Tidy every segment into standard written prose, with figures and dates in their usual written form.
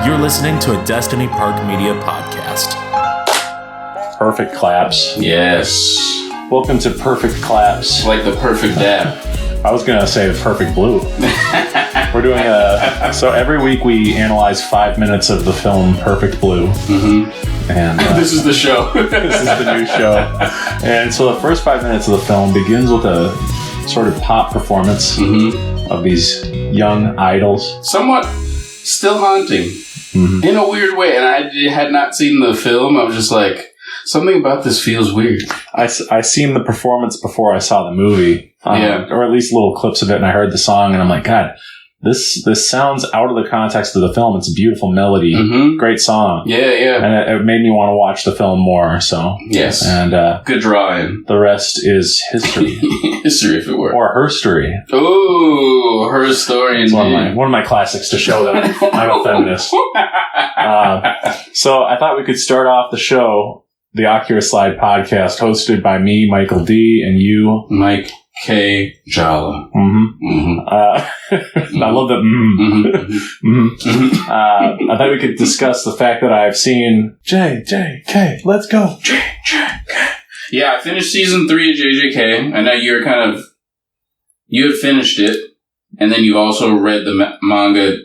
You're listening to a Destiny Park Media podcast. Perfect claps. Yes. Welcome to Perfect Claps. Like the perfect dab. I was going to say the perfect blue. We're doing so every week we analyze 5 minutes of the film Perfect Blue. Mm-hmm. And this is the show. This is the new show. And so the first 5 minutes of the film begins with a sort of pop performance of these young idols. Somewhat still haunting in a weird way. And I had not seen the film. I was just like, something about this feels weird. I seen the performance before I saw the movie. Or at least little clips of it, and I heard the song, and I'm like, God, this sounds out of the context of the film. It's a beautiful melody. Great song. Yeah. And it made me want to watch the film more, so. Yes. And good drawing. the rest is history. History, if it were. Or her story. Ooh, her story. It's one of my classics to show that I'm a feminist. So I thought we could start off the show, the Oculus Slide podcast, hosted by me, Michael D., and you, Mike K. Jala. I love that. I thought we could discuss the fact that I've seen JJK. Let's go. JJK. Yeah, I finished season 3 of JJK. I know you had finished it, and then you've also read the manga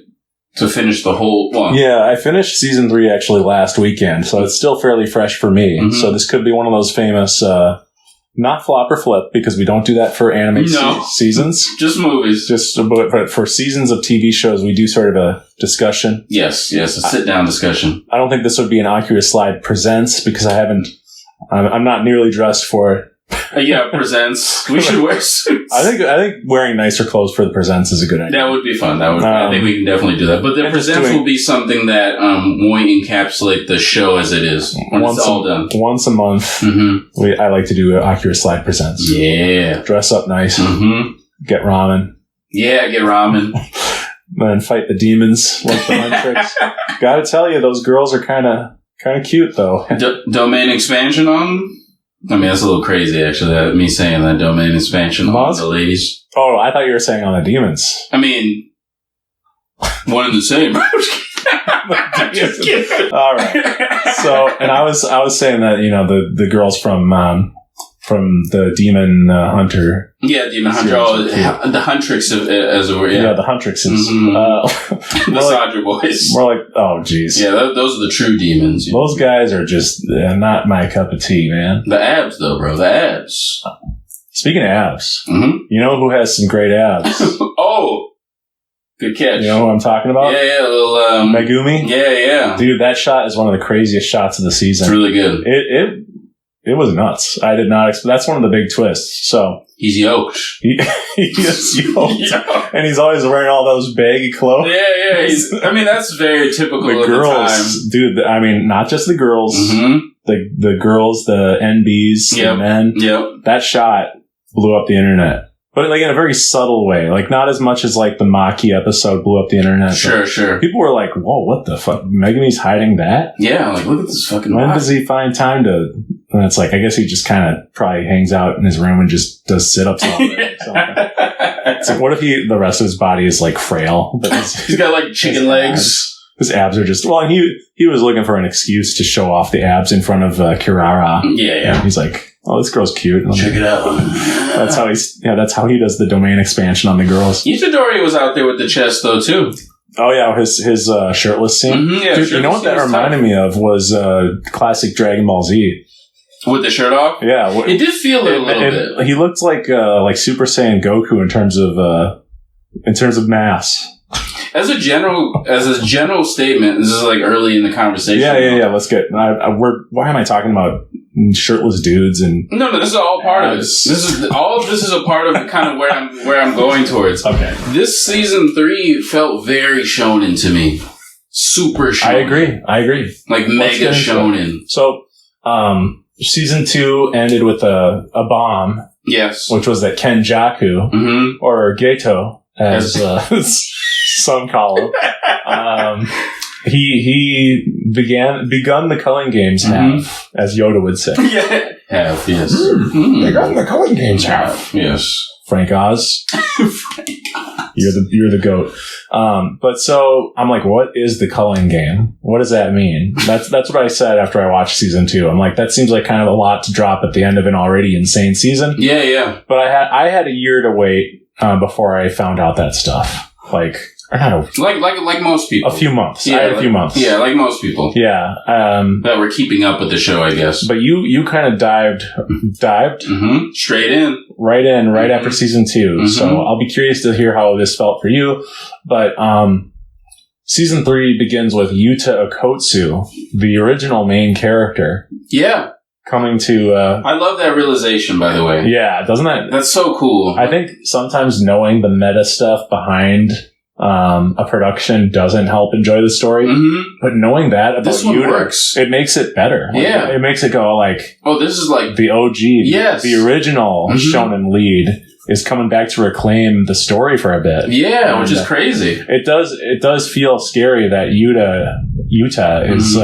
to finish the whole one. Yeah, I finished season 3 actually last weekend, so it's still fairly fresh for me. So this could be one of those famous, not flop or flip, because we don't do that for anime seasons. Just movies. But for seasons of TV shows, we do sort of a discussion. Yes, a sit-down discussion. I don't think this would be an Oculus Slide Presents, because I'm not nearly dressed for it. Presents. We should wear suits. I think wearing nicer clothes for the Presents is a good idea. That would be fun. I think we can definitely do that. But the Presents will be something that won't encapsulate the show as it is when it's all done. Once a month, I like to do Oculus Slide Presents. Yeah. Dress up nice. Get ramen. Yeah, get ramen. Then fight the demons like the Huntrix. Gotta tell you, those girls are kind of cute, though. Domain expansion on them? I mean, that's a little crazy, actually, me saying that domain expansion on the ladies. Oh, I thought you were saying on the demons. I mean, one and the same. Just kidding. All right. So, and I was saying that, the girls from the Demon Hunter. Yeah, Demon Hunter. Oh, the Huntrix, as it were. Yeah, the Huntrixes. The Sodra boys. More like, oh, geez. Yeah, those are the true demons. Those guys are just not my cup of tea, man. The abs, though, bro. The abs. Speaking of abs, you know who has some great abs? Oh, good catch. You know who I'm talking about? Yeah, little Megumi. Yeah. Dude, that shot is one of the craziest shots of the season. It's really good. It was nuts. I did not expect. That's one of the big twists. So he's yoked. He is yoked, and he's always wearing all those baggy clothes. Yeah. That's very typical the of girls, the time, dude. I mean, not just the girls. The girls, the NBs, the men. Yep. That shot blew up the internet, but like in a very subtle way. Like not as much as like the Maki episode blew up the internet. Sure. People were like, "Whoa, what the fuck? Megumi's hiding that?" Yeah, like look at this fucking. When does he find time to? And it's like, I guess he just kind of probably hangs out in his room and just does sit-ups all day. It's like, what if the rest of his body is like frail? But he's got like chicken legs. His abs are just, and he was looking for an excuse to show off the abs in front of Kirara. Yeah. And he's like, oh, this girl's cute. Check it out. That's how he does the domain expansion on the girls. Itadori was out there with the chest though too. Oh yeah, his shirtless scene. Dude, you know what that reminded me of was classic Dragon Ball Z. With the shirt off? Yeah. It did feel a little bit. He looked like Super Saiyan Goku in terms of mass. As a general statement, this is like early in the conversation. Yeah. Let's get. Why am I talking about shirtless dudes and? No. This is all part of it. All of this is a part of kind of where I'm going towards. Okay. This season 3 felt very shonen to me. Super shonen. I agree. Like mega shonen. So, season 2 ended with a bomb. Yes. Which was that Kenjaku or Geto, as some call him. He begun the Culling Games half, as Yoda would say. Yeah. Half, yes. Begun the Culling Games half. Yes. Frank Oz. Frank Oz. You're the goat. But so I'm like, what is the Culling Game? What does that mean? That's what I said after I watched season 2. I'm like, that seems like kind of a lot to drop at the end of an already insane season. Yeah. But I had a year to wait before I found out that stuff. Like most people. A few months. Yeah, I had a few months. Yeah, like most people. Yeah. That were keeping up with the show, I guess. But you kind of dived mm-hmm. Straight in. Right mm-hmm. after season 2. Mm-hmm. So I'll be curious to hear how this felt for you. But season 3 begins with Yuta Okotsu, the original main character. Yeah. Coming to... I love that realization, by the way. Yeah, doesn't that... That's so cool. I think sometimes knowing the meta stuff behind a production doesn't help enjoy the story. Mm-hmm. But knowing that about this one Yuta, works. it makes it better. Like, yeah. It makes it go like... Oh, this is like... The OG. Yes. The original Shonen lead is coming back to reclaim the story for a bit. Yeah, which is crazy. It does feel scary that Yuta is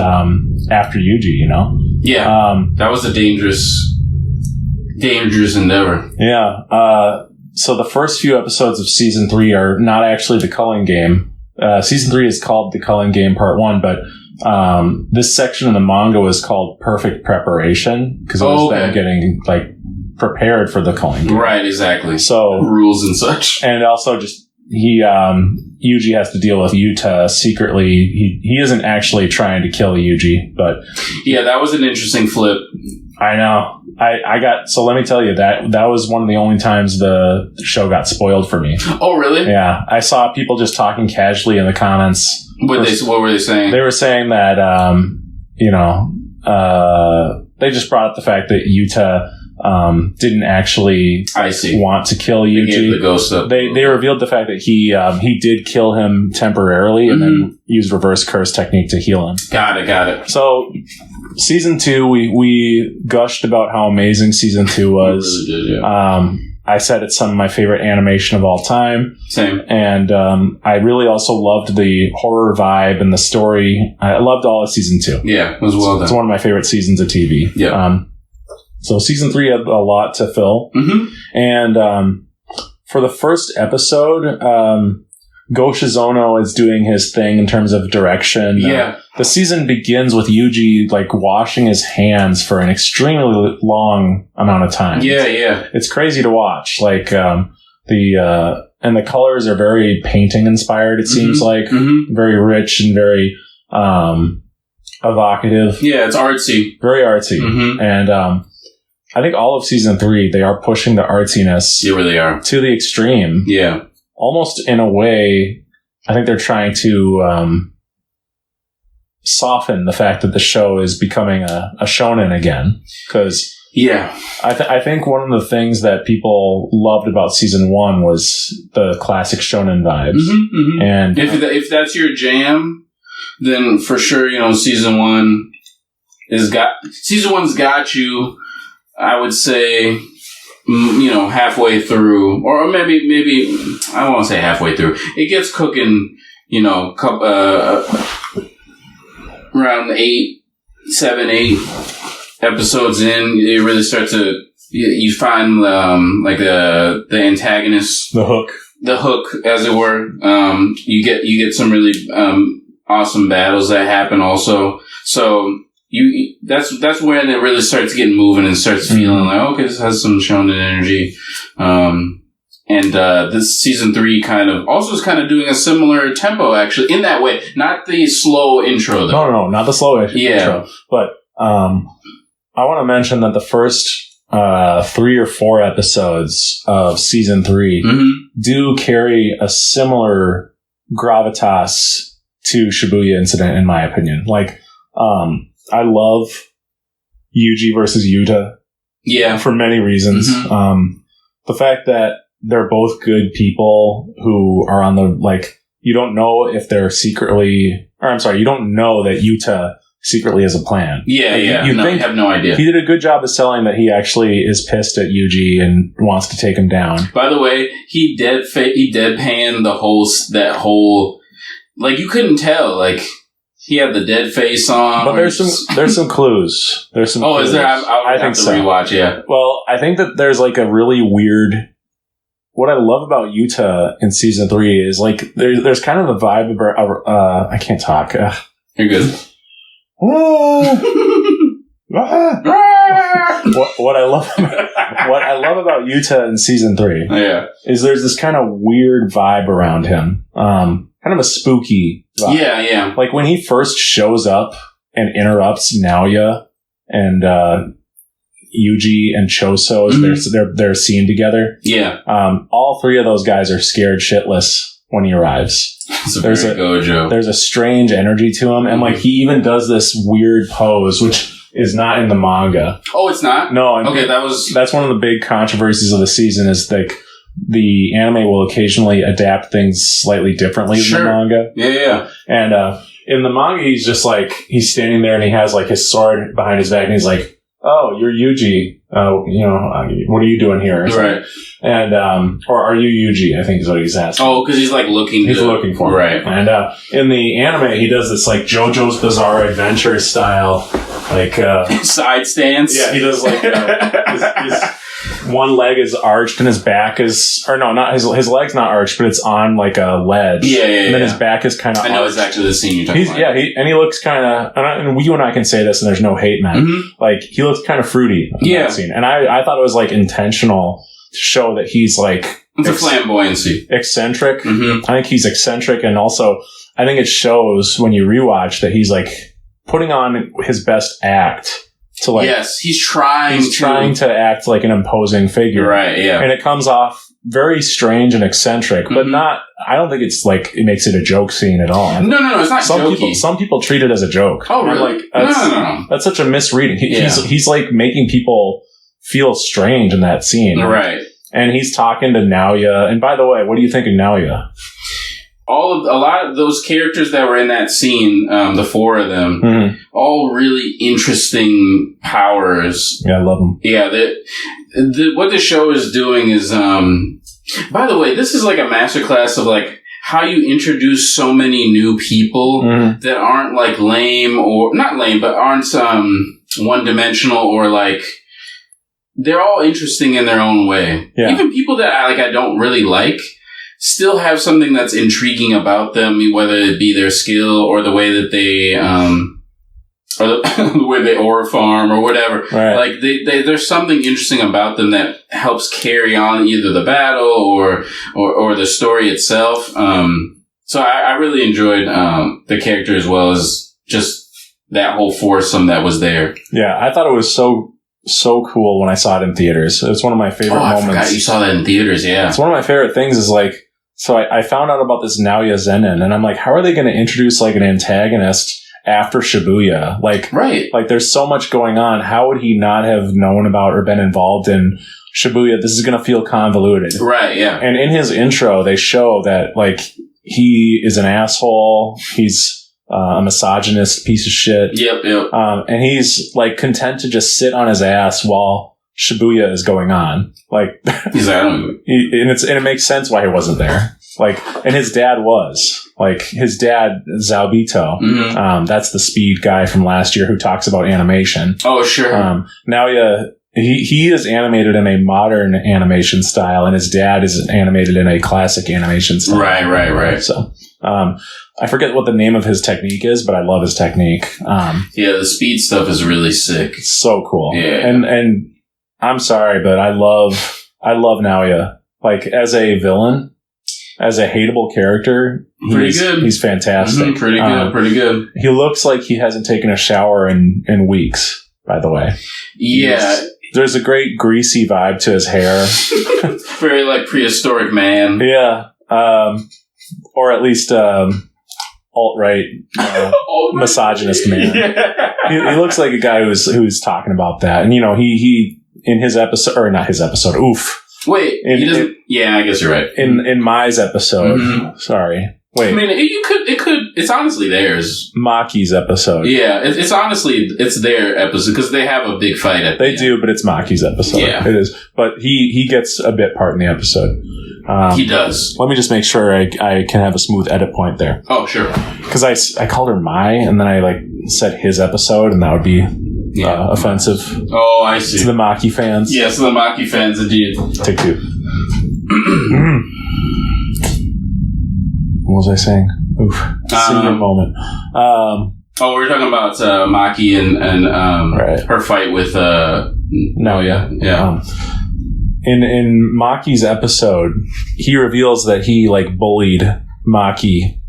after Yuji, you know? Yeah. That was a dangerous endeavor. Yeah. So the first few episodes of season 3 are not actually the Culling Game. Season 3 is called the Culling Game Part 1, but this section of the manga was called Perfect Preparation because it was them getting like prepared for the Culling Game. Right, exactly. So rules and such. And also just Yuji has to deal with Yuta secretly. He isn't actually trying to kill Yuji, but yeah, that was an interesting flip. I know. So let me tell you that was one of the only times the show got spoiled for me. Oh, really? Yeah. I saw people just talking casually in the comments. What were they saying? They were saying that, they just brought up the fact that Yuta didn't actually want to kill Yuji. They gave the ghost up. They revealed the fact that he did kill him temporarily and then used reverse curse technique to heal him. Got it. So season 2, we gushed about how amazing season 2 was. We really did, yeah. I said it's some of my favorite animation of all time. Same. And I really also loved the horror vibe and the story. I loved all of season 2. Yeah, it was well done. It's one of my favorite seasons of TV. Yeah. So season 3 had a lot to fill. Mm-hmm. And for the first episode, Go Shizono is doing his thing in terms of direction. Yeah. The season begins with Yuji like washing his hands for an extremely long amount of time. Yeah. It's crazy to watch. Like the colors are very painting inspired, it seems like. Mm-hmm. Very rich and very evocative. Yeah, it's artsy. Very artsy. Mm-hmm. And I think all of season 3, they are pushing the artsiness yeah, really are. to the extreme. Yeah. Almost in a way, I think they're trying to soften the fact that the show is becoming a shonen again. Because yeah, I think one of the things that people loved about season 1 was the classic shonen vibes. Mm-hmm, mm-hmm. And if that's your jam, then for sure, season 1's got you. I would say, halfway through, or maybe I won't say halfway through. It gets cooking, around 7, 8 episodes in. You really start to you find the antagonist, the hook, as it were. You get some really awesome battles that happen also. So. That's when it really starts getting moving and starts feeling like, okay, this has some shonen energy. And this season 3 is doing a similar tempo, actually, in that way. Not the slow intro, though. No, not the slow intro. But I want to mention that the first 3 or 4 episodes of season 3 do carry a similar gravitas to Shibuya Incident, in my opinion. Like, I love Yuji versus Yuta. Yeah. For many reasons. Mm-hmm. The fact that they're both good people who are on the, you don't know if they're you don't know that Yuta secretly has a plan. Yeah, you have no idea. He did a good job of selling that he actually is pissed at Yuji and wants to take him down. By the way, he deadpanned that whole, you couldn't tell, he had the dead face on. But there's some clues. There's some. Oh, clues. Is there? I think have to rewatch. Yeah. Well, I think that there's a really weird what I love about Yuta in season 3 is like there's kind of a vibe of I can't talk. You're good. what I love about Yuta in season 3 is there's this kind of weird vibe around him. Kind of a spooky vibe. Yeah. Like when he first shows up and interrupts Naoya and Yuji and Choso as their scene together. Yeah. All 3 of those guys are scared shitless when he arrives. There's a gojo. There's a strange energy to him, and like he even does this weird pose, which is not in the manga. Oh, it's not? No. Okay, that's one of the big controversies of the season is like the anime will occasionally adapt things slightly differently than the manga. Yeah. And in the manga, he's just like, he's standing there and he has like his sword behind his back and he's like, oh, you're Yuji. What are you doing here? Right. And, or are you Yuji? I think is what he's asking. Oh, because he's like looking. He's looking for him. Right. And, in the anime, he does this like JoJo's Bizarre Adventure style, like, side stance. Yeah, he does like, his one leg is arched and his back is, or no, not his leg's not arched, but it's on like a ledge. Yeah. And then his back is kind of. I know exactly the scene you're talking about. Yeah, and he looks kind of, and you and I can say this, and there's no hate, man. Mm-hmm. Like he looks kind of fruity in that scene, and I thought it was like intentional to show that he's like it's a flamboyancy, eccentric. Mm-hmm. I think he's eccentric, and also I think it shows when you rewatch that he's like putting on his best act. To like, yes, he's trying to act like an imposing figure. Right, yeah. And it comes off very strange and eccentric, but not, I don't think it's like, it makes it a joke scene at all. No, it's not jokey. Some people treat it as a joke. Oh, really? Like, no. That's such a misreading. He's like making people feel strange in that scene. Right. And he's talking to Naoya. And by the way, what do you think of Naoya? A lot of those characters that were in that scene, the 4 of them, all really interesting powers. Yeah, I love them. Yeah, what the show is doing is, by the way, this is like a masterclass of like how you introduce so many new people that aren't like lame or not lame, but aren't one-dimensional or like they're all interesting in their own way. Yeah. Even people that I don't really like. Still have something that's intriguing about them, whether it be their skill or the way that they, or the way they aura farm or whatever. Right. Like there's something interesting about them that helps carry on either the battle or the story itself. So I really enjoyed the character as well as just that whole foursome that was there. Yeah, I thought it was so cool when I saw it in theaters. It's one of my favorite moments. I forgot you saw that in theaters, yeah. It's one of my favorite things is like, so I found out about this Naoya Zenin, and I'm like, how are they going to introduce like an antagonist after Shibuya? Like, right. Like there's so much going on. How would he not have known about or been involved in Shibuya? This is going to feel convoluted. Right, yeah. And in his intro, they show that like he is an asshole. He's a misogynist piece of shit. Yep. And he's like content to just sit on his ass while Shibuya is going on. Like, he's like, and it makes sense why he wasn't there. Like, and his dad was. Like, his dad, Zaobito, that's the speed guy from last year who talks about animation. Oh, sure. Naoya, he is animated in a modern animation style, and his dad is animated in a classic animation style. Right. So, I forget what the name of his technique is, but I love his technique. Yeah, the speed stuff is really sick. It's so cool. Yeah. And I'm sorry, but I love Naoya. Like, as a villain, as a hateable character, he's fantastic. Pretty good. He looks like he hasn't taken a shower in weeks, by the way. Yeah. There's a great greasy vibe to his hair. Very, like, prehistoric man. Yeah. Or at least, alt-right, misogynist man. Yeah. He looks like a guy who's talking about that. And, he in his episode, or not his episode, Wait, he doesn't. Yeah, I guess you're right. In Mai's episode, sorry. Wait. I mean, it could. It's honestly theirs. Maki's episode. Yeah, it's honestly their episode because they have a big fight at. They do, but it's Maki's episode. Yeah, it is. But he gets a bit part in the episode. He does. Let me just make sure I can have a smooth edit point there. Oh, sure. Because I called her Mai, and then I said his episode, and that would be offensive. Oh, I see. To the Maki fans. Yes, to the Maki fans, indeed. Take two. What was I saying? Oof. Senior moment. We were talking about Maki and right. her fight with Naoya. Yeah. In Maki's episode, he reveals that he like bullied Maki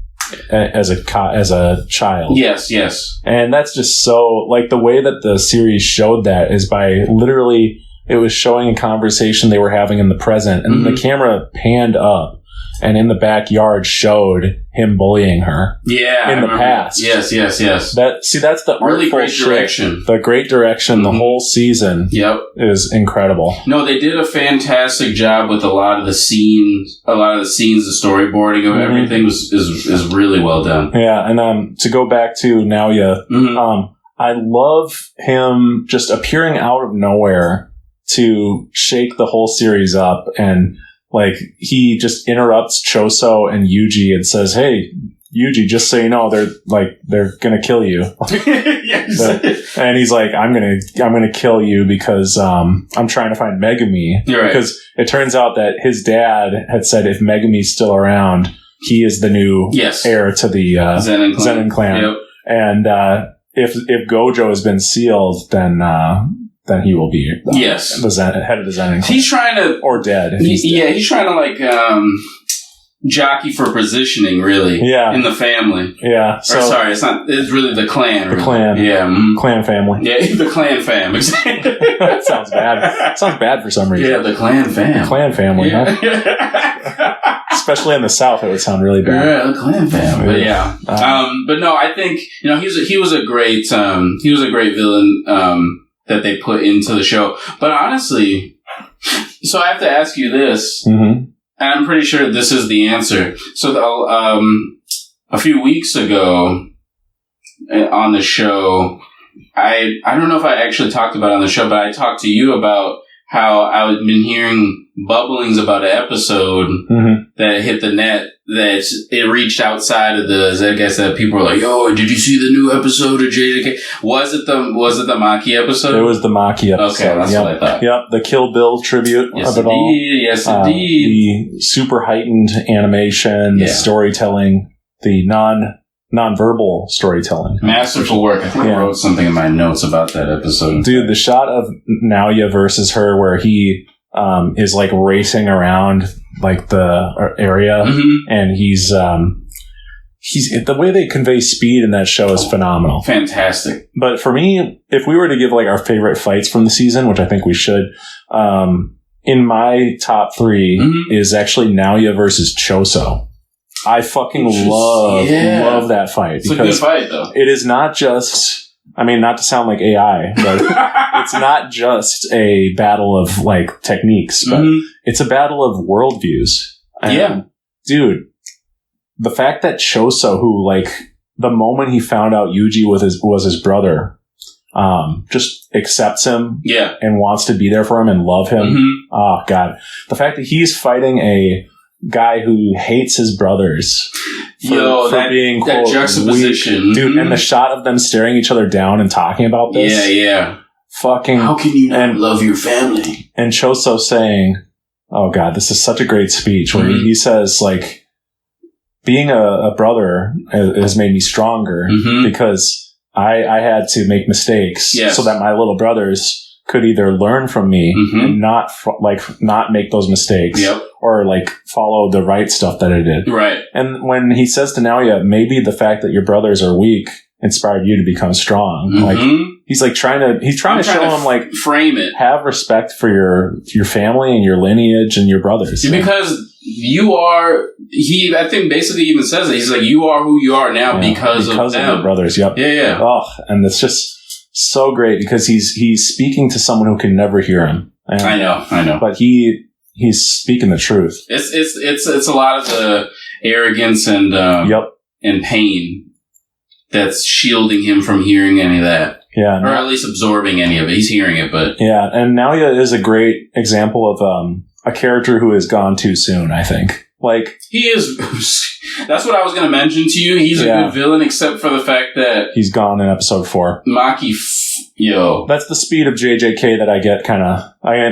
as a child. Yes. And that's just so like the way that the series showed that is by literally it was showing a conversation they were having in the present, and the camera panned up. And in the backyard showed him bullying her. Yeah, in the past. Yes. That's the really great shit. direction. The great direction. The whole season. Yep, is incredible. No, they did a fantastic job with a lot of the scenes. The storyboarding of everything is really well done. Yeah, and to go back to Naoya, I love him just appearing out of nowhere to shake the whole series up and. Like, he just interrupts Choso and Yuji and says, "Hey, Yuji, just so you know, they're gonna kill you." Yes. And he's like, I'm gonna kill you because, I'm trying to find Megumi. You're right. Because it turns out that his dad had said if Megumi's still around, he is the new heir to the, Zenin clan. Yep. And, if Gojo has been sealed, then he will be the head of the Zenin clan. He's trying to... Or dead. He's trying to, like, jockey for positioning, really. Yeah. In the family. Yeah. It's really the clan. The clan. Yeah. Clan family. Yeah, the clan fam. Exactly. That sounds bad. It sounds bad for some reason. Yeah, the clan fam. The clan family, huh? Especially in the South, it would sound really bad. Yeah, the clan fam. But yeah. But no, I think, he was a great villain, that they put into the show. But honestly, so I have to ask you this, and I'm pretty sure this is the answer. So a few weeks ago on the show, I don't know if I actually talked about it on the show, but I talked to you about how I had been hearing bubblings about an episode that hit the net, that it reached outside of the Zeitgeist, that people were like, "Yo, did you see the new episode of JJK?" Was it the Maki episode? It was the Maki episode. Okay, that's what I thought. Yep, the Kill Bill tribute yes, of it all. Yes, indeed. The super heightened animation, the storytelling, the non-verbal storytelling. Masterful work. I think I wrote something in my notes about that episode. Dude, the shot of Naoya versus her where he is like racing around like the area and he's the way they convey speed in that show is phenomenal. Fantastic. But for me, if we were to give like our favorite fights from the season, which I think we should, in my top 3 is actually Naoya versus Choso. I fucking love that fight. It's a good fight, though. It is not just, I mean, not to sound like AI, but it's not just a battle of, like, techniques, but it's a battle of worldviews. And, dude, the fact that Choso, who, like, the moment he found out Yuji was his brother, just accepts him and wants to be there for him and love him. Oh, God. The fact that he's fighting a guy who hates his brothers for being, quote, that juxtaposition. Weak. Dude, and the shot of them staring each other down and talking about this. Yeah. Fucking. How can you not love your family? And Choso saying, oh God, this is such a great speech where he says, like, being a brother has made me stronger because I had to make mistakes so that my little brothers could either learn from me and not make those mistakes or like follow the right stuff that I did. Right. And when he says to Naoya, maybe the fact that your brothers are weak inspired you to become strong. Like he's trying to show him, like, frame it. Have respect for your family and your lineage and your brothers. Because you are, I think basically even says it. He's like, you are who you are now because of them. Your brothers. Yep. Yeah. Oh, and it's just so great because he's speaking to someone who can never hear him. And, I know. But he's speaking the truth. It's a lot of the arrogance and pain that's shielding him from hearing any of that. Yeah. Or at least absorbing any of it. He's hearing it, but... Yeah, and Naoya is a great example of a character who has gone too soon, I think. Like... He is... That's what I was going to mention to you. He's a good villain, except for the fact that... He's gone in episode 4. Maki... Yo. That's the speed of JJK that I get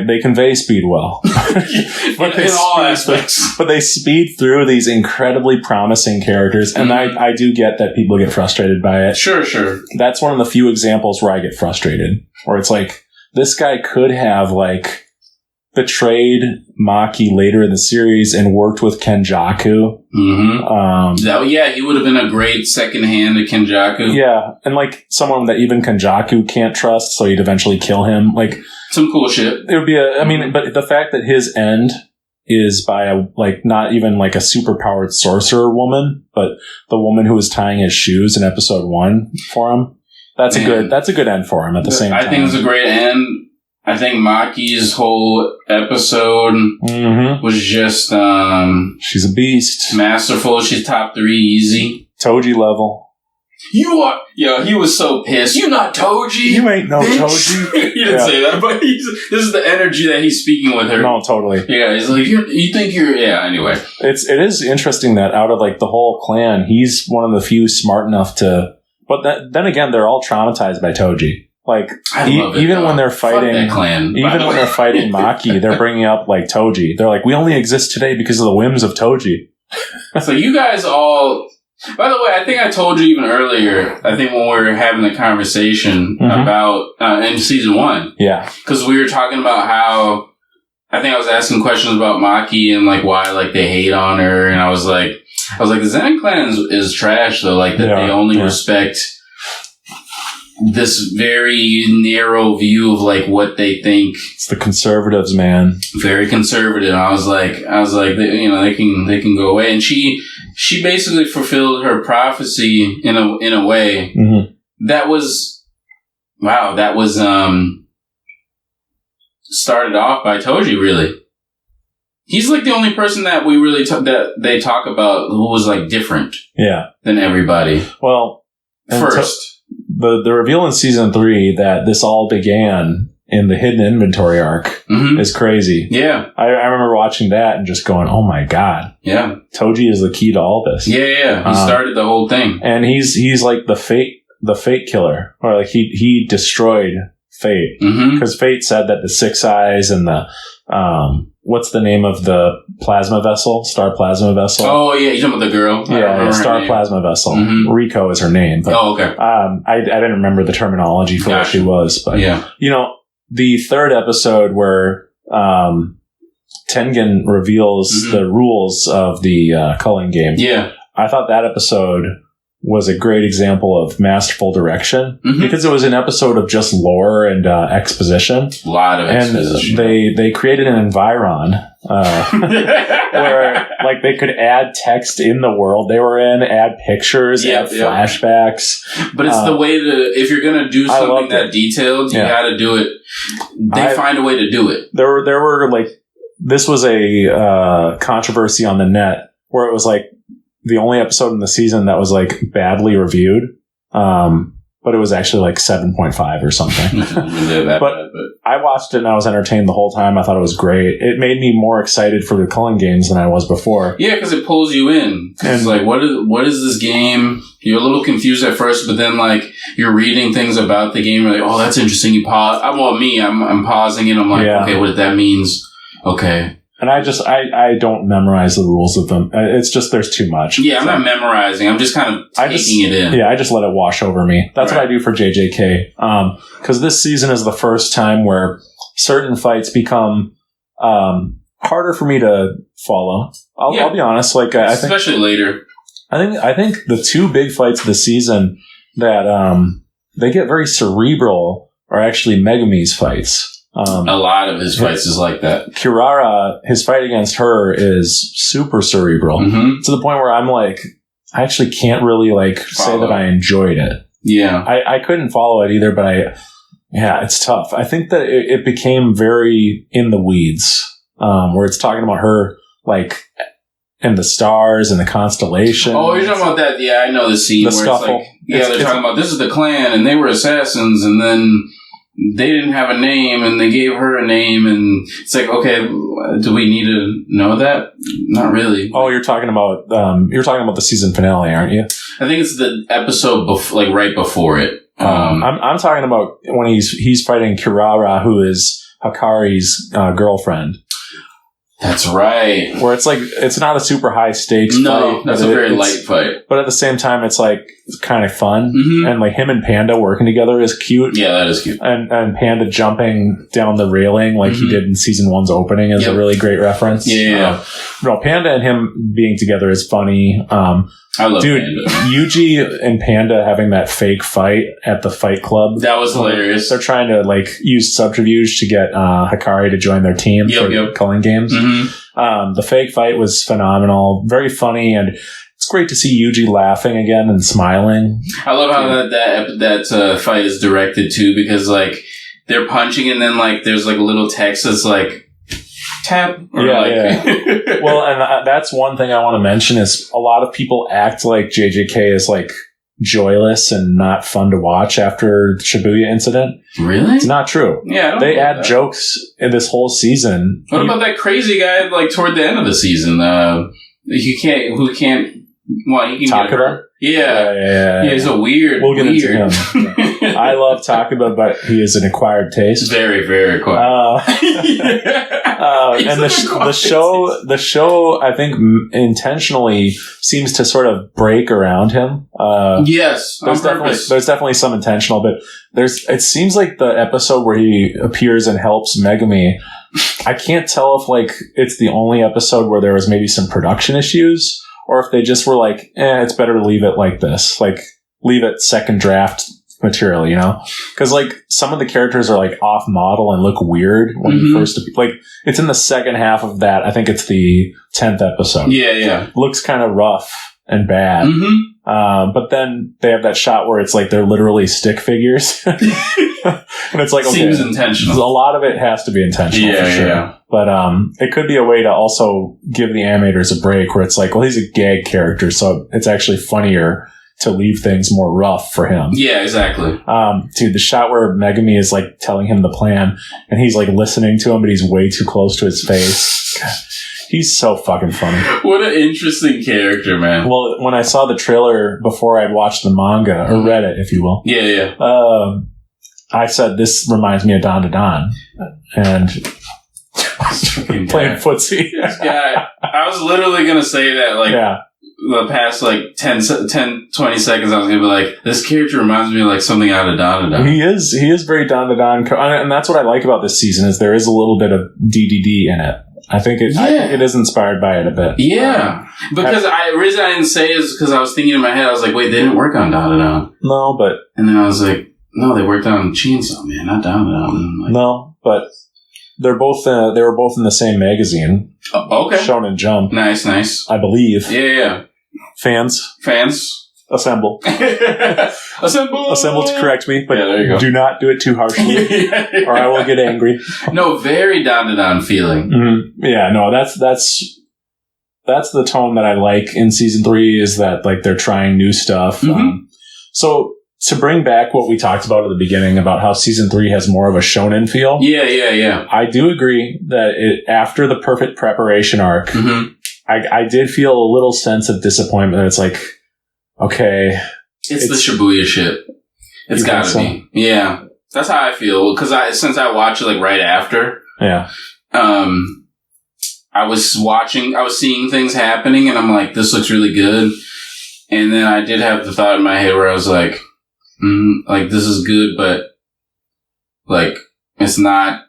they convey speed well. But in all aspects. But they speed through these incredibly promising characters, and I do get that people get frustrated by it. Sure. That's one of the few examples where I get frustrated, where it's like, this guy could have, like, betrayed Maki later in the series and worked with Kenjaku. Mm-hmm. He would have been a great second hand to Kenjaku. Yeah, and like someone that even Kenjaku can't trust, so he'd eventually kill him. Like some cool shit. It would be but the fact that his end is by not even like a superpowered sorcerer woman, but the woman who was tying his shoes in episode 1 for him. That's a good end for him at the same time. I think it's a great end. I think Maki's whole episode was just she's a beast. Masterful. She's top 3 easy. Toji level. You are... Yo, he was so pissed. You not Toji? You ain't no Toji. He didn't say that, but this is the energy that he's speaking with her. No, totally. Yeah, he's like, you think you're... Yeah, anyway. It is interesting that out of like the whole clan, he's one of the few smart enough to... But then again, they're all traumatized by Toji. Like, even when they're fighting... Fuck that clan, even when they're fighting Maki, they're bringing up like Toji. They're like, we only exist today because of the whims of Toji. So you guys all... By the way, I think I told you even earlier, I think when we were having the conversation about, in season 1. Yeah. Because we were talking about how, I think I was asking questions about Maki and like why like they hate on her. And I was like, the Zen clan is trash though. Like that they only respect this very narrow view of like what they think. It's the conservatives, man. Very conservative. I was like, they can go away. And she basically fulfilled her prophecy in a way that was, started off by Toji, really. He's like the only person that we really that they talk about who was like different than everybody. Well, first. The reveal in season 3 that this all began in the hidden inventory arc is crazy. Yeah. I remember watching that and just going, oh my god. Yeah. Toji is the key to all this. Yeah. He started the whole thing. And he's like the fate killer. Or like he destroyed Fate. Because Fate said that the 6 eyes and the what's the name of the plasma vessel? Star plasma vessel. Oh yeah, you're talking about the girl? Yeah, Star plasma vessel. Rico is her name. But, okay. I didn't remember the terminology for what she was, but the third episode where Tengen reveals the rules of the Culling Game. Yeah. I thought that episode was a great example of masterful direction because it was an episode of just lore and exposition. A lot of exposition. And they created an environ where like they could add text in the world they were in, add pictures, add flashbacks. But it's the way to, if you're going to do something that detailed, you got to do it. They find a way to do it. There were like, this was a controversy on the net where it was like, the only episode in the season that was like badly reviewed, but it was actually like 7.5 or something. But I watched it and I was entertained the whole time. I thought it was great. It made me more excited for the Culling Games than I was before. Yeah, because it pulls you in. It's like, what is this game? You're a little confused at first, but then like you're reading things about the game. You're like, oh, that's interesting. You pause. I'm pausing it. I'm like, okay, what that means? Okay. And I don't memorize the rules of them. It's just, there's too much. Yeah, I'm not memorizing. I'm just kind of taking it in. Yeah, I just let it wash over me. That's what I do for JJK. Because this season is the first time where certain fights become harder for me to follow. I'll be honest. Like, especially later. I think the 2 big fights of the season that they get very cerebral are actually Megumi's fights. A lot of his fights is like that. Kirara, his fight against her is super cerebral to the point where I'm like, I actually can't really like say that I enjoyed it. Yeah. I couldn't follow it either, but it's tough. I think that it became very in the weeds, where it's talking about her like and the stars and the constellations. Oh, you're talking about that? Yeah, I know the scene where scuffle. It's like, they're talking about this is the clan and they were assassins and then they didn't have a name and they gave her a name and it's like, okay, do we need to know that? Not really. Oh, you're talking about the season finale, aren't you? I think it's the episode right before it. I'm talking about when he's fighting Kirara, who is Hakari's girlfriend. That's right. Where it's like, it's not a super high stakes fight. No, that's a very light fight. But at the same time, it's like, it's kind of fun. Mm-hmm. And like him and Panda working together is cute. Yeah, that is cute. And Panda jumping down the railing like he did in season 1's opening is a really great reference. Yeah. No, Panda and him being together is funny. I love Dude, Panda. Yuji and Panda having that fake fight at the fight club. That was hilarious. They're trying to like use subterfuge to get Hikari to join their team for Culling Games. Mm-hmm. The fake fight was phenomenal, very funny, and it's great to see Yuji laughing again and smiling. I love how that fight is directed too, because like they're punching and then like there's like a little text that's like tap. Or Well, and that's one thing I want to mention is a lot of people act like JJK is like joyless and not fun to watch after the Shibuya incident. Really? It's not true. Yeah, they add jokes in this whole season. What about that crazy guy like toward the end of the season? He can Takaba? get hurt. Yeah, he's a weird. We'll get into him. I love Takaba, but he is an acquired taste. Very, very acquired. And the show, I think, intentionally seems to sort of break around him. Yes, there's definitely some intentional, but it seems like the episode where he appears and helps Megumi. I can't tell if like it's the only episode where there was maybe some production issues, or if they just were like, it's better to leave it like this, like leave it second draft material, you know? Because like some of the characters are like off model and look weird when you first, like it's in the second half of that. I think it's the 10th episode. Yeah. Looks kind of rough and bad. But then they have that shot where it's like they're literally stick figures. And it's like, okay, seems intentional. A lot of it has to be intentional for sure. Yeah. But it could be a way to also give the animators a break where it's like, well, he's a gag character, so it's actually funnier to leave things more rough for him. Yeah, exactly. Dude, the shot where Megumi is like telling him the plan and he's like listening to him, but he's way too close to his face. God, he's so fucking funny. What an interesting character, man. Well, when I saw the trailer before I'd watched the manga, or read it, if you will. Yeah. I said, this reminds me of Don to Don. And playing footsie. Yeah, I was literally going to say that, like, the past, like, 10, 20 seconds, I was going to be like, this character reminds me of, like, something out of Don to Don. He is very Don to Don. And that's what I like about this season, is there is a little bit of DDD in it. I think it is inspired by it a bit. Yeah. Because the reason I didn't say it is because I was thinking in my head, I was like, wait, they didn't work on Don to Don. No, but... And then I was like, no, they worked on Chainsaw Man, not Don to Don. Like, no, but they were both in the same magazine. Oh, okay. Shonen Jump. Nice. I believe. Yeah. Fans. Assemble. Assemble to correct me, but there you go. Do not do it too harshly, or I will get angry. No, very Don to Don feeling. Mm-hmm. Yeah, no, that's the tone that I like in season 3, is that like they're trying new stuff. So to bring back what we talked about at the beginning about how season 3 has more of a shonen feel. Yeah. I do agree that after the perfect preparation arc, I did feel a little sense of disappointment. It's like, okay. It's the Shibuya shit. It's gotta be. Yeah. That's how I feel. Cause since I watched it like right after. Yeah. I was seeing things happening and I'm like, this looks really good. And then I did have the thought in my head where I was like, this is good, but like, it's not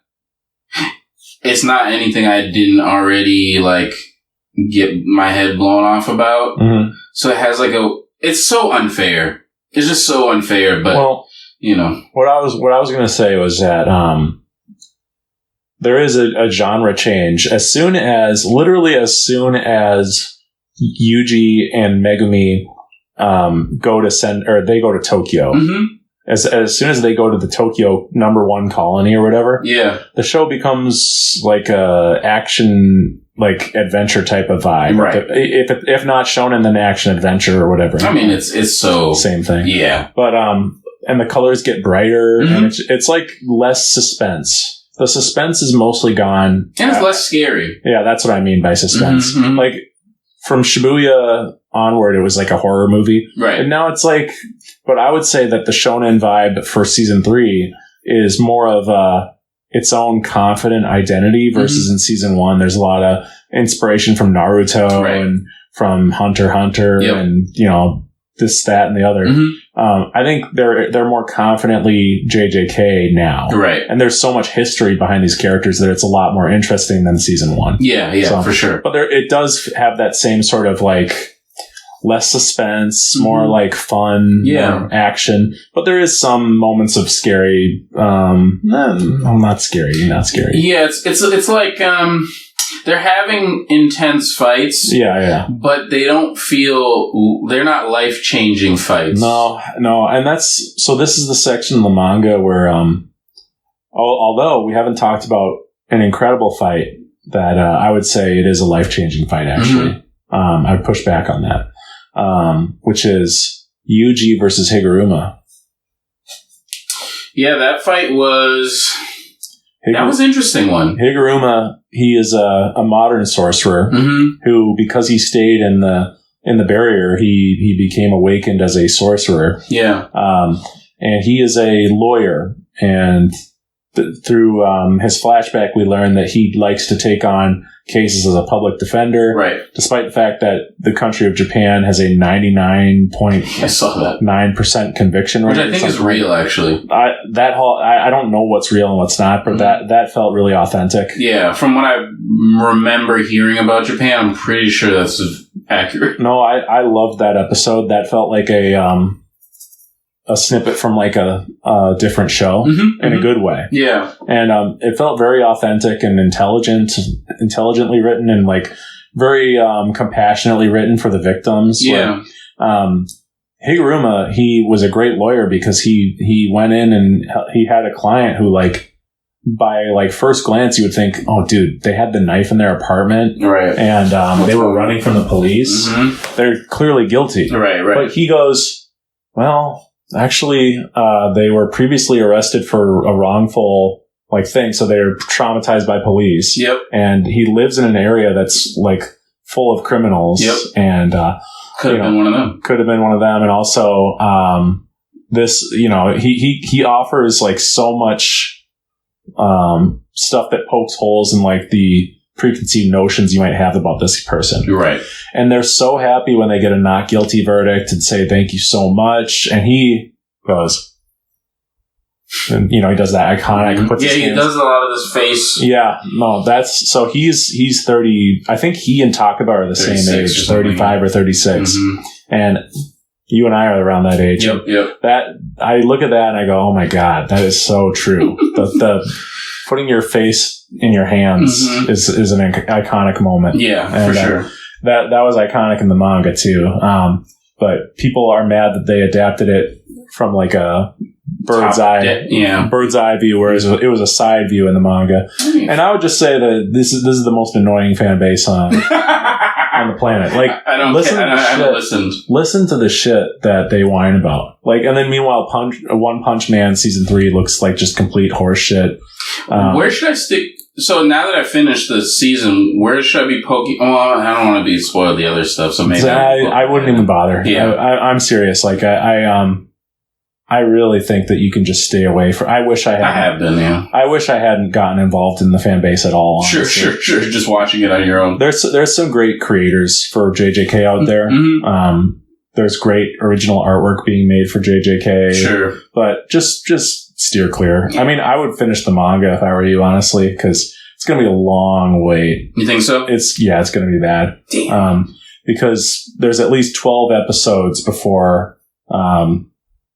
anything I didn't already like get my head blown off about. So it has like it's so unfair. It's just so unfair, but you know. What I was going to say was that, there is a genre change as soon as Yuji and Megumi go to Tokyo. As soon as they go to the Tokyo #1 colony or whatever, the show becomes like a action, like adventure type of vibe. Right. If not shonen, then action adventure or whatever. I mean, it's so same thing. Yeah. But and the colors get brighter, and it's like less suspense. The suspense is mostly gone. And it's less scary. Yeah, that's what I mean by suspense. Like, from Shibuya onward, it was like a horror movie. Right. And now it's like, but I would say that the shonen vibe for season 3 is more of its own confident identity versus in season 1, there's a lot of inspiration from Naruto and from Hunter x Hunter and, you know, this, that, and the other. I think they're more confidently JJK now. Right. And there's so much history behind these characters that it's a lot more interesting than season 1. Yeah, so, for sure. But it does have that same sort of like less suspense, more like fun, action. But there is some moments of scary. Not scary. Yeah, it's like they're having intense fights. Yeah. But they don't feel, they're not life-changing fights. No. And this is the section of the manga where, although we haven't talked about an incredible fight that I would say it is a life-changing fight, actually. I would push back on that. Which is Yuji versus Higuruma. Yeah, that fight was... that was an interesting one. Higuruma, he is a modern sorcerer who, because he stayed in the barrier, he became awakened as a sorcerer. Yeah. And he is a lawyer, and through his flashback, we learn that he likes to take on cases as a public defender. Right. Despite the fact that the country of Japan has a 99.9% conviction rate. Which I think is real, actually. I don't know what's real and what's not, but that felt really authentic. Yeah, from what I remember hearing about Japan, I'm pretty sure that's accurate. No, I loved that episode. That felt like a snippet from like a different show in a good way. Yeah. And it felt very authentic and intelligently written, and like very compassionately written for the victims. Yeah. Like, Higuruma, he was a great lawyer because he went in and he had a client who, like, by like first glance you would think, oh dude, they had the knife in their apartment, right? And they were running from the police. They're clearly guilty. Right. But he goes, well, actually, they were previously arrested for a wrongful like thing, so they're traumatized by police. Yep. And he lives in an area that's like full of criminals. Yep. And could have been one of them. Could have been one of them. And also, this, you know, he offers like so much stuff that pokes holes in like the preconceived notions you might have about this person. Right. And they're so happy when they get a not guilty verdict and say, thank you so much. And he goes, and, you know, he does that iconic. Puts his hands, he does a lot of this face. Yeah. No, so he's 30. I think he and Takaba are the same age, 35 or 36. And you and I are around that age. Yep. That, I look at that and I go, oh my God, that is so true. the putting your face in your hands is an iconic moment. Yeah, and, for sure. That was iconic in the manga too. But people are mad that they adapted it from like a bird's eye view, whereas it was a side view in the manga. And I would just say that this is the most annoying fan base on the planet. Like, I haven't listened. Listen to the shit that they whine about. Like, and then meanwhile, One Punch Man season 3 looks like just complete horse shit. Where should I stick? So now that I finised the season, where should I be poking? Oh, I don't want to spoil the other stuff, so maybe I wouldn't even bother. Yeah, I'm serious. Like I really think that you can just stay away from. I wish I have been. Yeah. I wish I hadn't gotten involved in the fan base at all. Honestly. Sure. Just watching it on your own. There's some great creators for JJK out there. There's great original artwork being made for JJK. Sure, but just steer clear. I mean, I would finish the manga if I were you, honestly, because it's going to be a long wait. You think so? It's going to be bad. Damn. Because there's at least 12 episodes before.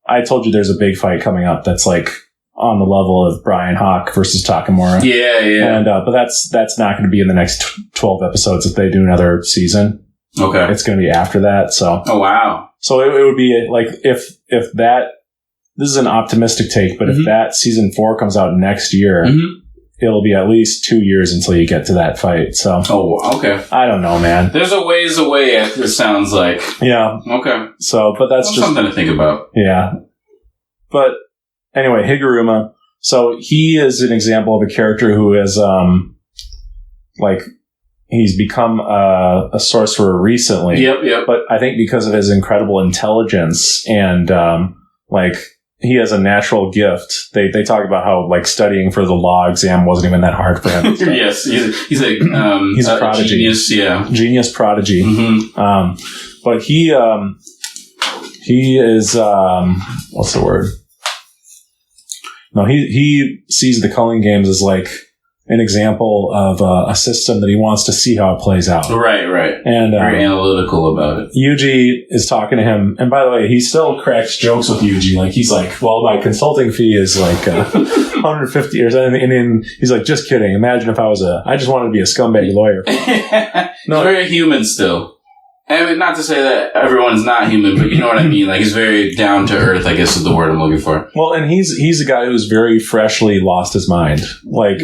I told you there's a big fight coming up that's like on the level of Brian Hawk versus Takamura. Yeah. And but that's not going to be in the next 12 episodes if they do another season. Okay. It's going to be after that. So. Oh wow. So it would be like if that. This is an optimistic take, but if that season 4 comes out next year, it'll be at least 2 years until you get to that fight. So. Oh, okay. I don't know, man. There's a ways away, it sounds like. Yeah. Okay. So, but that's just something to think about. Yeah. But anyway, Higuruma. So he is an example of a character who is, like, he's become a sorcerer recently. Yep. But I think because of his incredible intelligence and he has a natural gift. They talk about how studying for the law exam wasn't even that hard for him. Yes, he's a prodigy. Genius, yeah. Genius prodigy. Mm-hmm. But he is what's the word? No, he sees the Culling Games as an example of a system that he wants to see how it plays out. Right. And very analytical about it. Yuji is talking to him, and by the way, he still cracks jokes with Yuji. He's like, "Well, my consulting fee is $150 or something," and then he's like, "Just kidding. Imagine if I just wanted to be a scumbag lawyer." No, very human still. I mean, not to say that everyone's not human, but you know what I mean. He's very down to earth, I guess is the word I'm looking for. Well, and he's a guy who's very freshly lost his mind. Right.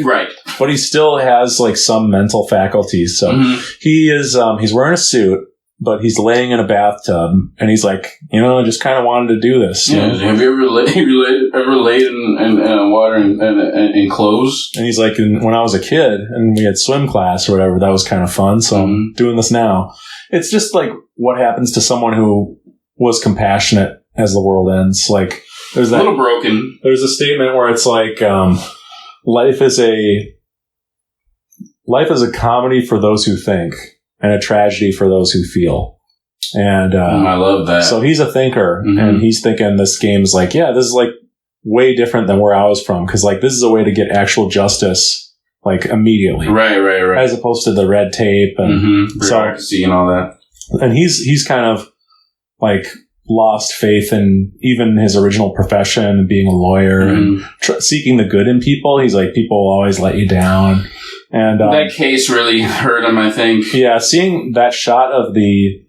But he still has some mental faculties. So he's wearing a suit, but he's laying in a bathtub, and he's I just kind of wanted to do this. Yeah. Have you ever laid in water and clothes? And he's when I was a kid and we had swim class or whatever, that was kind of fun. So I'm doing this now. It's just what happens to someone who was compassionate as the world ends. There's that a little broken. There's a statement where it's life is a comedy for those who think and a tragedy for those who feel. And I love that. So he's a thinker, and he's thinking this game is this is way different than where I was from, because this is a way to get actual justice. Immediately. Right. As opposed to the red tape and bureaucracy and all that. And he's kind of lost faith in even his original profession and being a lawyer and seeking the good in people. He's people will always let you down. And that case really hurt him, I think. Yeah, seeing that shot of the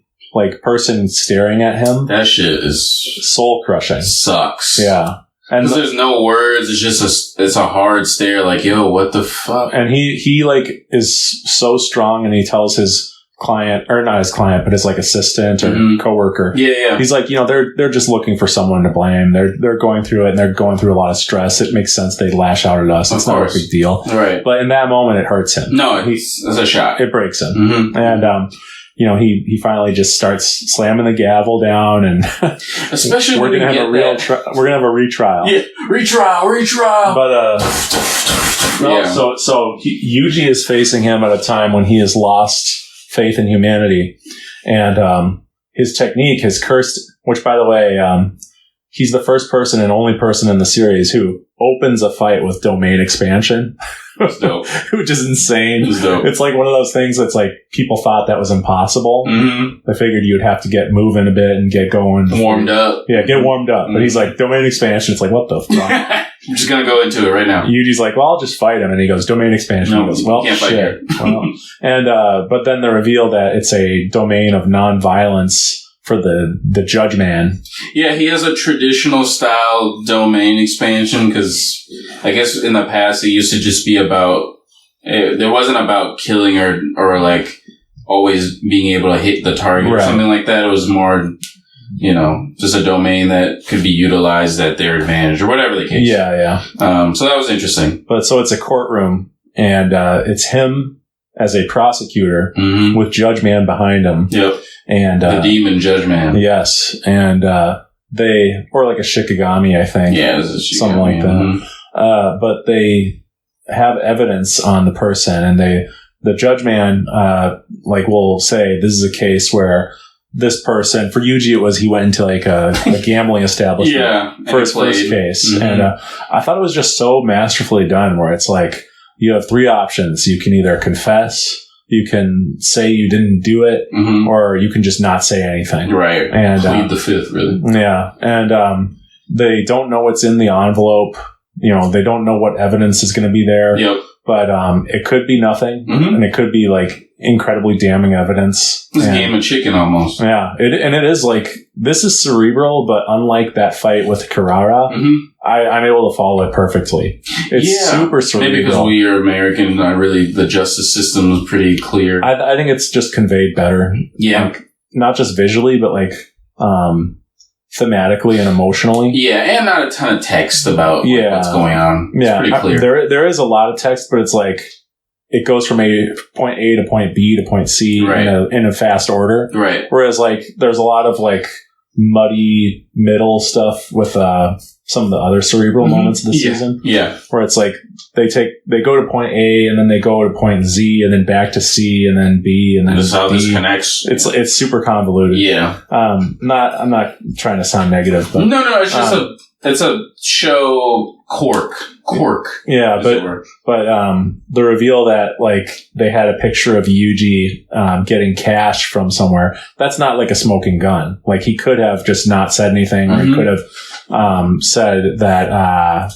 person staring at him. That shit is soul crushing. Sucks. Yeah. Because there's no words, it's just it's a hard stare. Yo, what the fuck? And he is so strong, and he tells his client, or not his client, but his assistant or coworker. Yeah. He's they're just looking for someone to blame. They're going through it, and they're going through a lot of stress. It makes sense they lash out at us. It's not a big deal, right? But in that moment, it hurts him. No, it's a shock. It breaks him, and he finally just starts slamming the gavel down, and especially we're gonna have we're gonna have a retrial. Yeah, retrial. But so Yuji is facing him at a time when he has lost faith in humanity, and his technique, his cursed, which by the way, he's the first person and only person in the series who opens a fight with domain expansion. That's dope. Which is insane. It's dope. It's one of those things that's people thought that was impossible. They figured you'd have to get moving a bit and get going. Warmed up. Yeah, get warmed up. But he's domain expansion. It's what the fuck? I'm just going to go into it right now. Yuji's well, I'll just fight him. And he goes, domain expansion. No, he goes, well, can't fight shit. Well, and, but then they reveal that it's a domain of non-violence for the judge man. Yeah, he has a traditional style domain expansion, because I guess in the past it used to just be about, there wasn't about killing or always being able to hit the target or something like that. It was more, just a domain that could be utilized at their advantage or whatever the case. Yeah. So that was interesting. But so it's a courtroom, and it's him as a prosecutor with Judge Man behind him. Yep. And the demon Judge Man. Yes. And they, or a Shikigami, I think. Yeah, this is something like that. But they have evidence on the person, and the Judge Man will say, this is a case where this person, for Yuji, he went into a gambling establishment for his first case. And I thought it was just so masterfully done, where it's you have three options. You can either confess, you can say you didn't do it, or you can just not say anything. Right. And plead the fifth, really. Yeah. And they don't know what's in the envelope. They don't know what evidence is going to be there. Yep. But it could be nothing, and it could be incredibly damning evidence. It's a game of chicken almost. Yeah, it is this is cerebral, but unlike that fight with Kirara, I'm able to follow it perfectly. It's super cerebral. Maybe because we are American, the justice system is pretty clear. I think it's just conveyed better. Yeah, not just visually, but thematically and emotionally. Yeah, and not a ton of text about what's going on. It's pretty clear. There is a lot of text, but it's it goes from point A to point B to point C in a fast order. Right. Whereas like there's a lot of like muddy middle stuff with some of the other cerebral moments of the season. Yeah. Where it's like they go to point A and then they go to point Z and then back to C and then B and then that's how D. this connects. It's super convoluted. Yeah. I'm not trying to sound negative, but no, it's just it's a show quirk. Yeah, but the reveal that like they had a picture of Yuji getting cash from somewhere, that's not like a smoking gun. Like he could have just not said anything, or he could have said that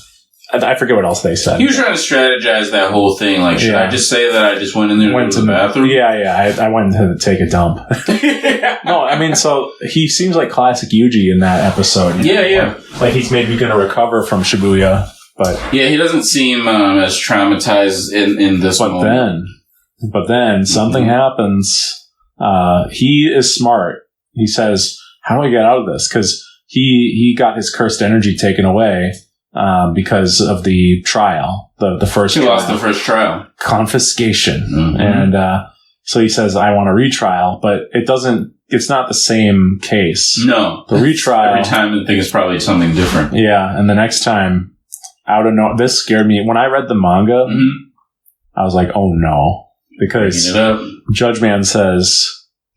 I forget what else they said. He was trying to strategize that whole thing. Like, should I just say that I just went in there to go to the bathroom? Yeah. I went to take a dump. No, I mean, so he seems like classic Yuji in that episode. Yeah. Like he's maybe going to recover from Shibuya, but yeah, he doesn't seem as traumatized in this moment. But then something happens. He is smart. He says, "How do I get out of this?" Because he got his cursed energy taken away. Because of the trial, the first he trial. lost the first trial. Confiscation. And so he says, I want a retrial, but it's not the same case. No. The retrial. Every time I think it's probably something different. Yeah, and the next time, this scared me. When I read the manga, I was like, oh no. Because Judge Man says,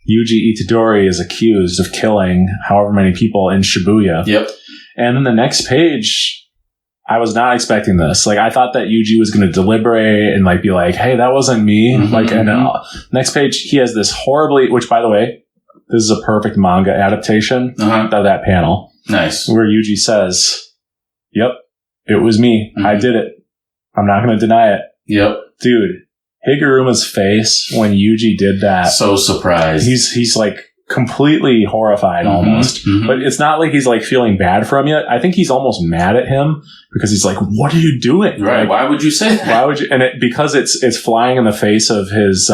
Yuji Itadori is accused of killing however many people in Shibuya. Yep. And then the next page, I was not expecting this. Like, I thought that Yuji was going to deliberate and like be like, "Hey, that wasn't me." Next page, he has this which, by the way, this is a perfect manga adaptation of that panel. Nice, where Yuji says, "Yep, it was me. I did it. I'm not going to deny it." Yep, dude, Higuruma's face when Yuji did that. So surprised. He's like completely horrified almost. But it's not like he's like feeling bad for him yet. I think he's almost mad at him because he's like, what are you doing? Right. Like, why would you say that? Why would you? And because it's flying in the face of his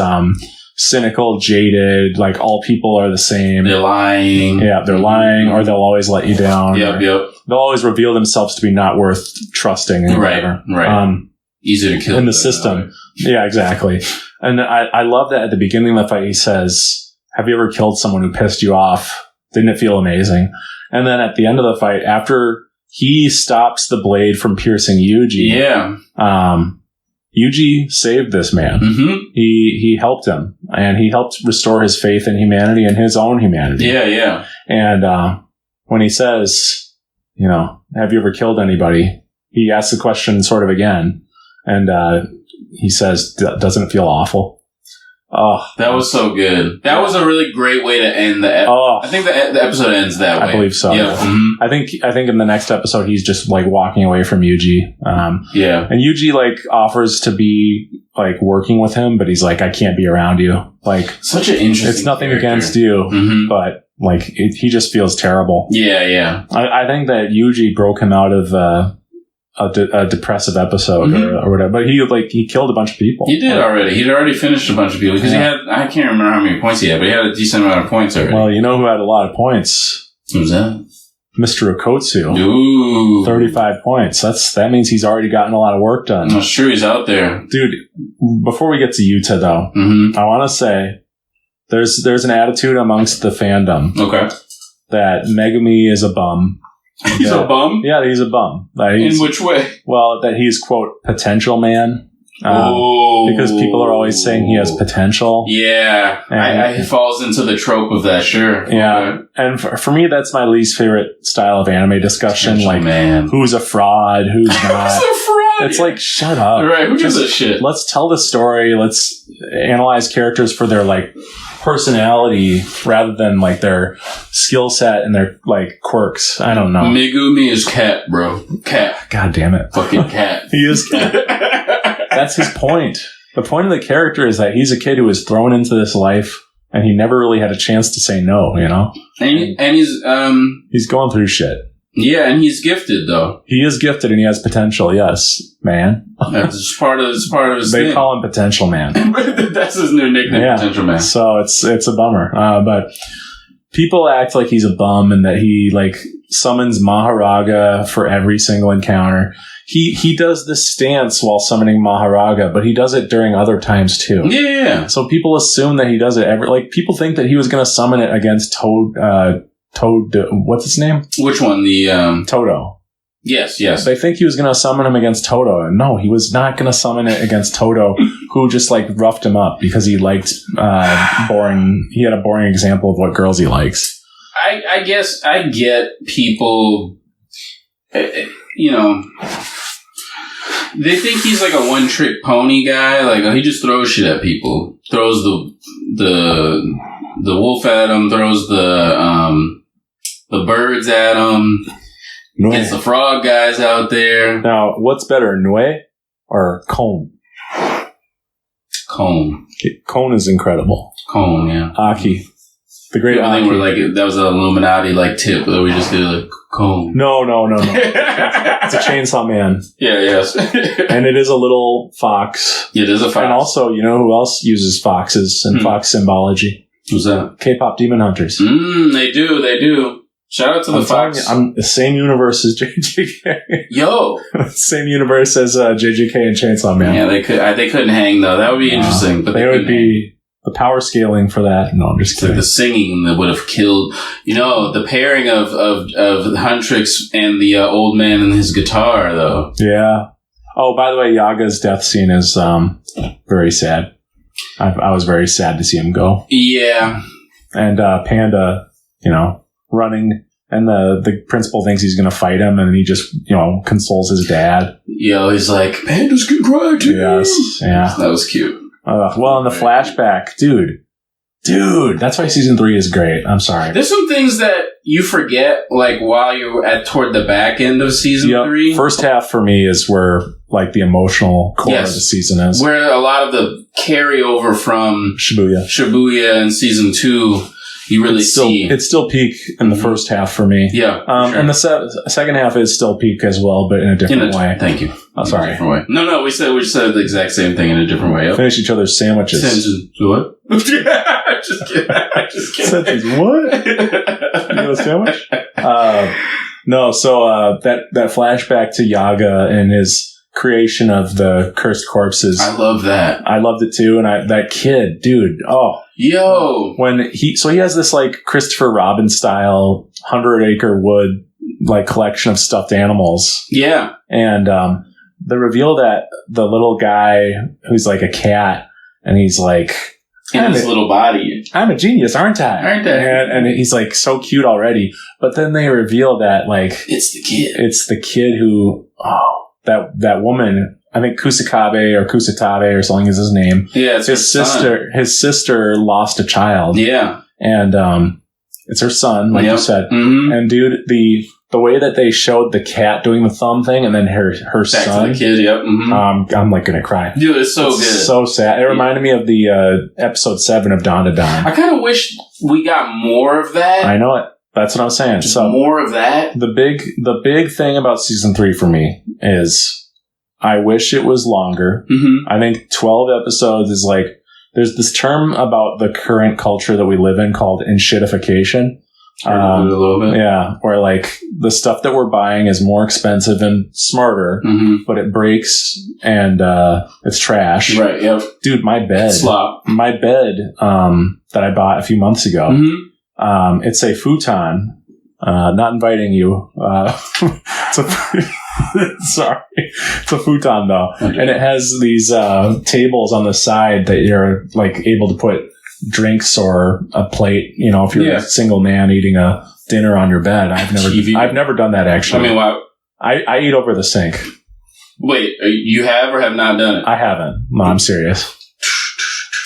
cynical, jaded, like all people are the same. They're lying. Yeah, they're lying, or they'll always let you down. Yep. They'll always reveal themselves to be not worth trusting. And whatever. Right. Easy to kill in the system. Yeah, exactly. And I love that at the beginning of the fight he says, "Have you ever killed someone who pissed you off? Didn't it feel amazing?" And then at the end of the fight, after he stops the blade from piercing Yuji, Yuji saved this man. He helped him, and he helped restore his faith in humanity and his own humanity. Yeah. And when he says, "Have you ever killed anybody?" he asks the question sort of again, and he says, "Doesn't it feel awful?" Oh, that was so good. That was a really great way to end the episode. I think the episode ends that way. I believe so. Yeah. I think in the next episode he's just like walking away from Yuji. And Yuji like offers to be like working with him, but he's like, "I can't be around you." Like, such an interesting. It's nothing against you, but like he just feels terrible. Yeah. I think that Yuji broke him out of a depressive episode or whatever, but he killed a bunch of people. He did already. He'd already finished a bunch of people because he had, I can't remember how many points he had, but he had a decent amount of points already. Well, you know who had a lot of points? Who's that? Mr. Okotsu. Ooh. 35 points. That means he's already gotten a lot of work done. I'm sure he's out there. Dude, before we get to Yuta though, I want to say there's an attitude amongst the fandom. Okay. That Megumi is a bum. He's a bum? Yeah, he's a bum. In which way? Well, that he's, quote, potential man. Because people are always saying he has potential. Yeah. He falls into the trope of that, sure. Yeah. Okay. And for me, that's my least favorite style of anime discussion. Potential man. Who's a fraud, who's not. Who's a fraud? It's like, shut up. Right, who gives a shit? Let's tell the story. Let's analyze characters for their, like, personality rather than like their skill set and their like quirks. I don't know. Megumi is cat, bro. Cat. God damn it. Fucking cat. He is cat. That's his point. The point of the character is that he's a kid who was thrown into this life and he never really had a chance to say no, And he's going through shit. Yeah, and he's gifted though. He is gifted and he has potential, yes, man. That's part of his They thing. call him Potential Man. That's his new nickname, Potential Man. So it's a bummer. But people act like he's a bum and that he like summons Maharaga for every single encounter. he does this stance while summoning Maharaga, but he does it during other times too. Yeah. So people assume that he does it people think that he was going to summon it against Toad, what's his name? Which one? The Toto. Yes. They think he was going to summon him against Toto, and no, he was not going to summon it against Toto, who just like roughed him up because he liked boring. He had a boring example of what girls he likes. I guess I get people, you know, they think he's like a one-trick pony guy. Like, he just throws shit at people. Throws the wolf at him. Throws the birds at him. Gets the frog guys out there. Now, what's better, Nue or Cone? Cone. Cone is incredible. Cone, yeah. Aki. The great I think we're like, that was an Illuminati like tip that we just did like Cone. No. It's a chainsaw man. Yeah, yes. And it is a little fox. It is a fox. And also, you know who else uses foxes and fox symbology? Who's that? K-pop Demon Hunters. They do. Shout out to the fox. I'm the same universe as JJK. Yo. Same universe as JJK and Chainsaw Man. Yeah, they couldn't hang though. That would be interesting. But they would be the power scaling for that. No, I'm just kidding. Like the singing that would have killed. You know, the pairing of Huntrix and the old man and his guitar though. Yeah. Oh, by the way, Yaga's death scene is very sad. I was very sad to see him go. Yeah. And Panda, you know, running, and the principal thinks he's going to fight him, and he just, you know, consoles his dad. Yo, he's like, pandas can cry too. Yes, yeah. That was cute. Well, in the flashback, dude, that's why season 3 is great. I'm sorry. There's some things that you forget, like, while you're toward the back end of season 3. First half for me is where, like, the emotional core of the season is. Where a lot of the carryover from Shibuya in season 2, you really see. It's still peak in the first half for me. Yeah. Sure. And the second half is still peak as well, but in a different way. Thank you. Oh, sorry. Way. No, we said the exact same thing in a different way. Finish each other's sandwiches. What? Just kidding. What? You know a sandwich? No, so that flashback to Yaga and his creation of the cursed corpses. I love that. I loved it too, and that kid, dude, yo, when he has this like Christopher Robin style 100-acre wood like collection of stuffed animals. Yeah, and the reveal that the little guy who's like a cat, and he's like in his little body. I'm a genius, aren't I? And he's like so cute already, but then they reveal that like it's the kid who that woman, I think Kusakabe or Kusatabe or something is his name. Yeah, it's his sister. His sister lost a child. Yeah, and it's her son, like you said. Mm-hmm. And dude, the way that they showed the cat doing the thumb thing, and then her back son, to the kid. Yep. Mm-hmm. I'm like gonna cry. Dude, it's so good, so sad. It reminded me of the episode 7 of Dawn to Dawn. I kind of wish we got more of that. I know it. That's what I'm saying. Just more of that. The big thing about season 3 for me is I wish it was longer. Mm-hmm. I think 12 episodes is like, there's this term about the current culture that we live in called enshittification. A little bit. Yeah, where like the stuff that we're buying is more expensive and smarter, but it breaks and it's trash. Right. Yep. Dude, my bed that I bought a few months ago. Mm-hmm. It's a futon. Not inviting you. It's a futon though, okay. And it has these tables on the side that you're like able to put drinks or a plate. You know, if you're a single man eating a dinner on your bed. I've never done that actually. I mean, wow. I eat over the sink. Wait, you have or have not done it? I haven't. No, I'm serious.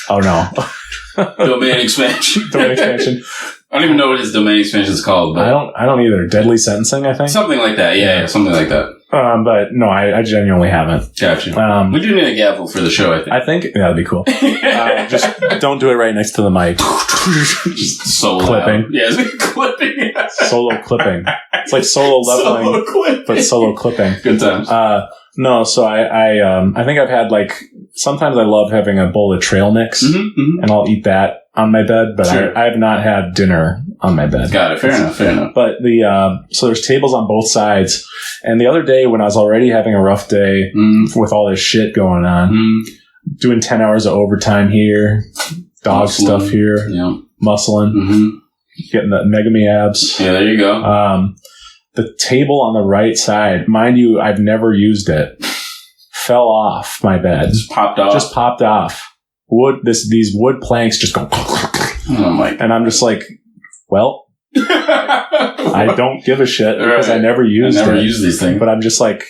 Oh no. Domain expansion. I don't even know what his domain expansion is called. But I don't either. Deadly sentencing, I think. Something like that. Yeah, something like that. But no, I genuinely haven't. Gotcha. We do need a gavel for the show, I think. That'd be cool. Just don't do it right next to the mic. Just solo clipping. Yeah, it's clipping. Solo clipping. It's like solo leveling, but solo clipping. Good times. No, so I think I've had like, sometimes I love having a bowl of trail mix, and I'll eat that on my bed, but Sure. I have not had dinner on my bed. Got it. Fair enough. But so there's tables on both sides. And the other day when I was already having a rough day with all this shit going on, doing 10 hours of overtime here, dog stuff here, muscling, getting the Megumi abs. Yeah, there you go. The table on the right side, mind you, I've never used it, fell off my bed. Just popped off. These wood planks just go. Oh my God. And I'm just like, well, I don't give a shit because I never used these things. But I'm just like,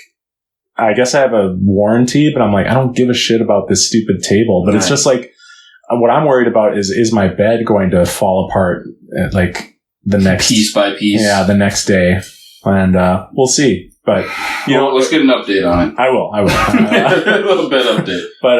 I guess I have a warranty, but I'm like, I don't give a shit about this stupid table. But it's just like, what I'm worried about is my bed going to fall apart like the next piece by piece? Yeah, the next day. And we'll see. But let's get an update on it. I will. A little bit update. But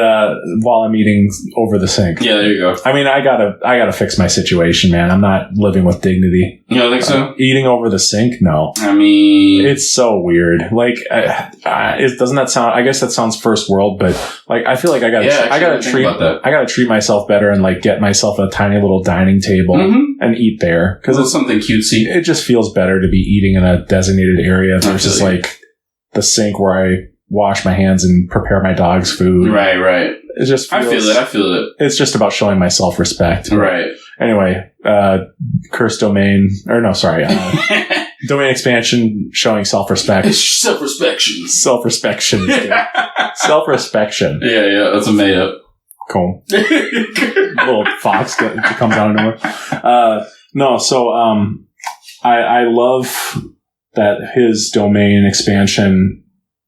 while I'm eating over the sink. Yeah, there you go. I mean, I gotta fix my situation, man. I'm not living with dignity. You don't think so? Eating over the sink? No. I mean, it's so weird. Like, doesn't that sound? I guess that sounds first world, but like, I feel like I gotta treat myself better and like get myself a tiny little dining table and eat there because it's something cutesy. It just feels better to be eating in a designated area versus like the sink where I wash my hands and prepare my dog's food. Right. It just feels, I feel it. It's just about showing my self-respect. Right. Anyway, curse domain, domain expansion showing self-respect. Self-respection. Self-respection. Self-respection. Yeah, that's a made up. Cool. Little fox comes out of nowhere. I love that his domain expansion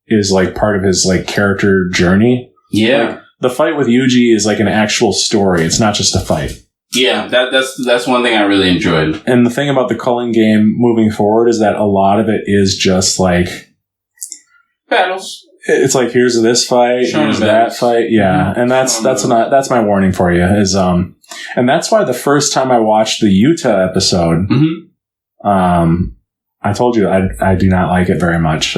is like part of his like character journey. Yeah. Like, the fight with Yuji is like an actual story. It's not just a fight. Yeah, that's one thing I really enjoyed. And the thing about the Culling game moving forward is that a lot of it is just like battles. It's like, here's this fight, here's that fight. Yeah. And that's my warning for you is, and that's why the first time I watched the Yuta episode, I told you I do not like it very much.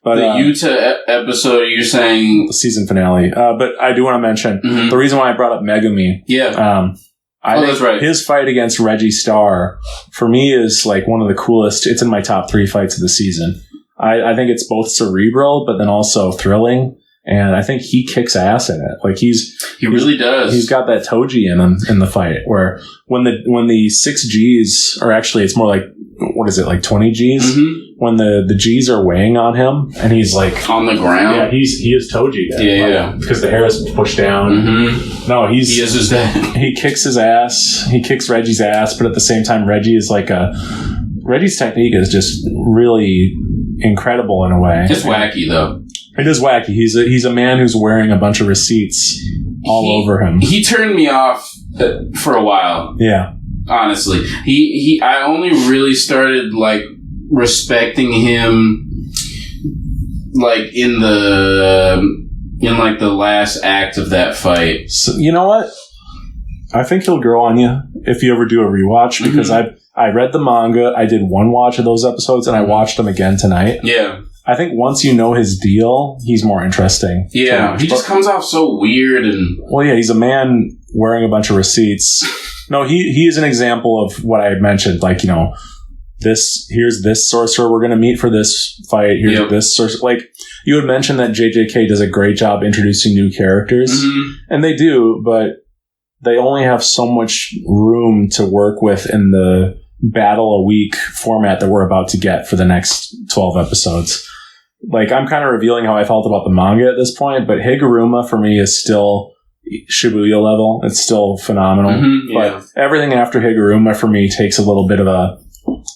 But the Yuta episode, you're saying the season finale. But I do want to mention the reason why I brought up Megumi. Yeah. I think that's right. His fight against Reggie Star for me is like one of the coolest. It's in my top 3 fights of the season. I think it's both cerebral, but then also thrilling. And I think he kicks ass in it. Like he really does. He's got that Toji in him in the fight where when the 6 Gs, or actually it's more like, what is it, like 20 Gs? When the Gs are weighing on him and he's like on the ground. Yeah, he is Toji. Yeah. Because the hair is pushed down. No, he is his dad. He kicks his ass. He kicks Reggie's ass, but at the same time, Reggie is like Reggie's technique is just really incredible in a way. It's wacky though. It is wacky. He's a man who's wearing a bunch of receipts all over him. He turned me off for a while. Yeah. Honestly. I only really started like respecting him like in the last act of that fight. So, you know what? I think he'll grow on you if you ever do a rewatch because I read the manga. I did one watch of those episodes and I watched them again tonight. Yeah. I think once you know his deal, he's more interesting. Yeah, he just comes off so weird and... Well, yeah, he's a man wearing a bunch of receipts. No, he is an example of what I had mentioned. Like, you know, here's this sorcerer we're going to meet for this fight. Here's this sorcerer. Like, you had mentioned that JJK does a great job introducing new characters. And they do, but they only have so much room to work with in the battle a week format that we're about to get for the next 12 episodes. Like, I'm kind of revealing how I felt about the manga at this point, but Higuruma for me is still Shibuya level. It's still phenomenal. But everything after Higuruma for me takes a little bit of a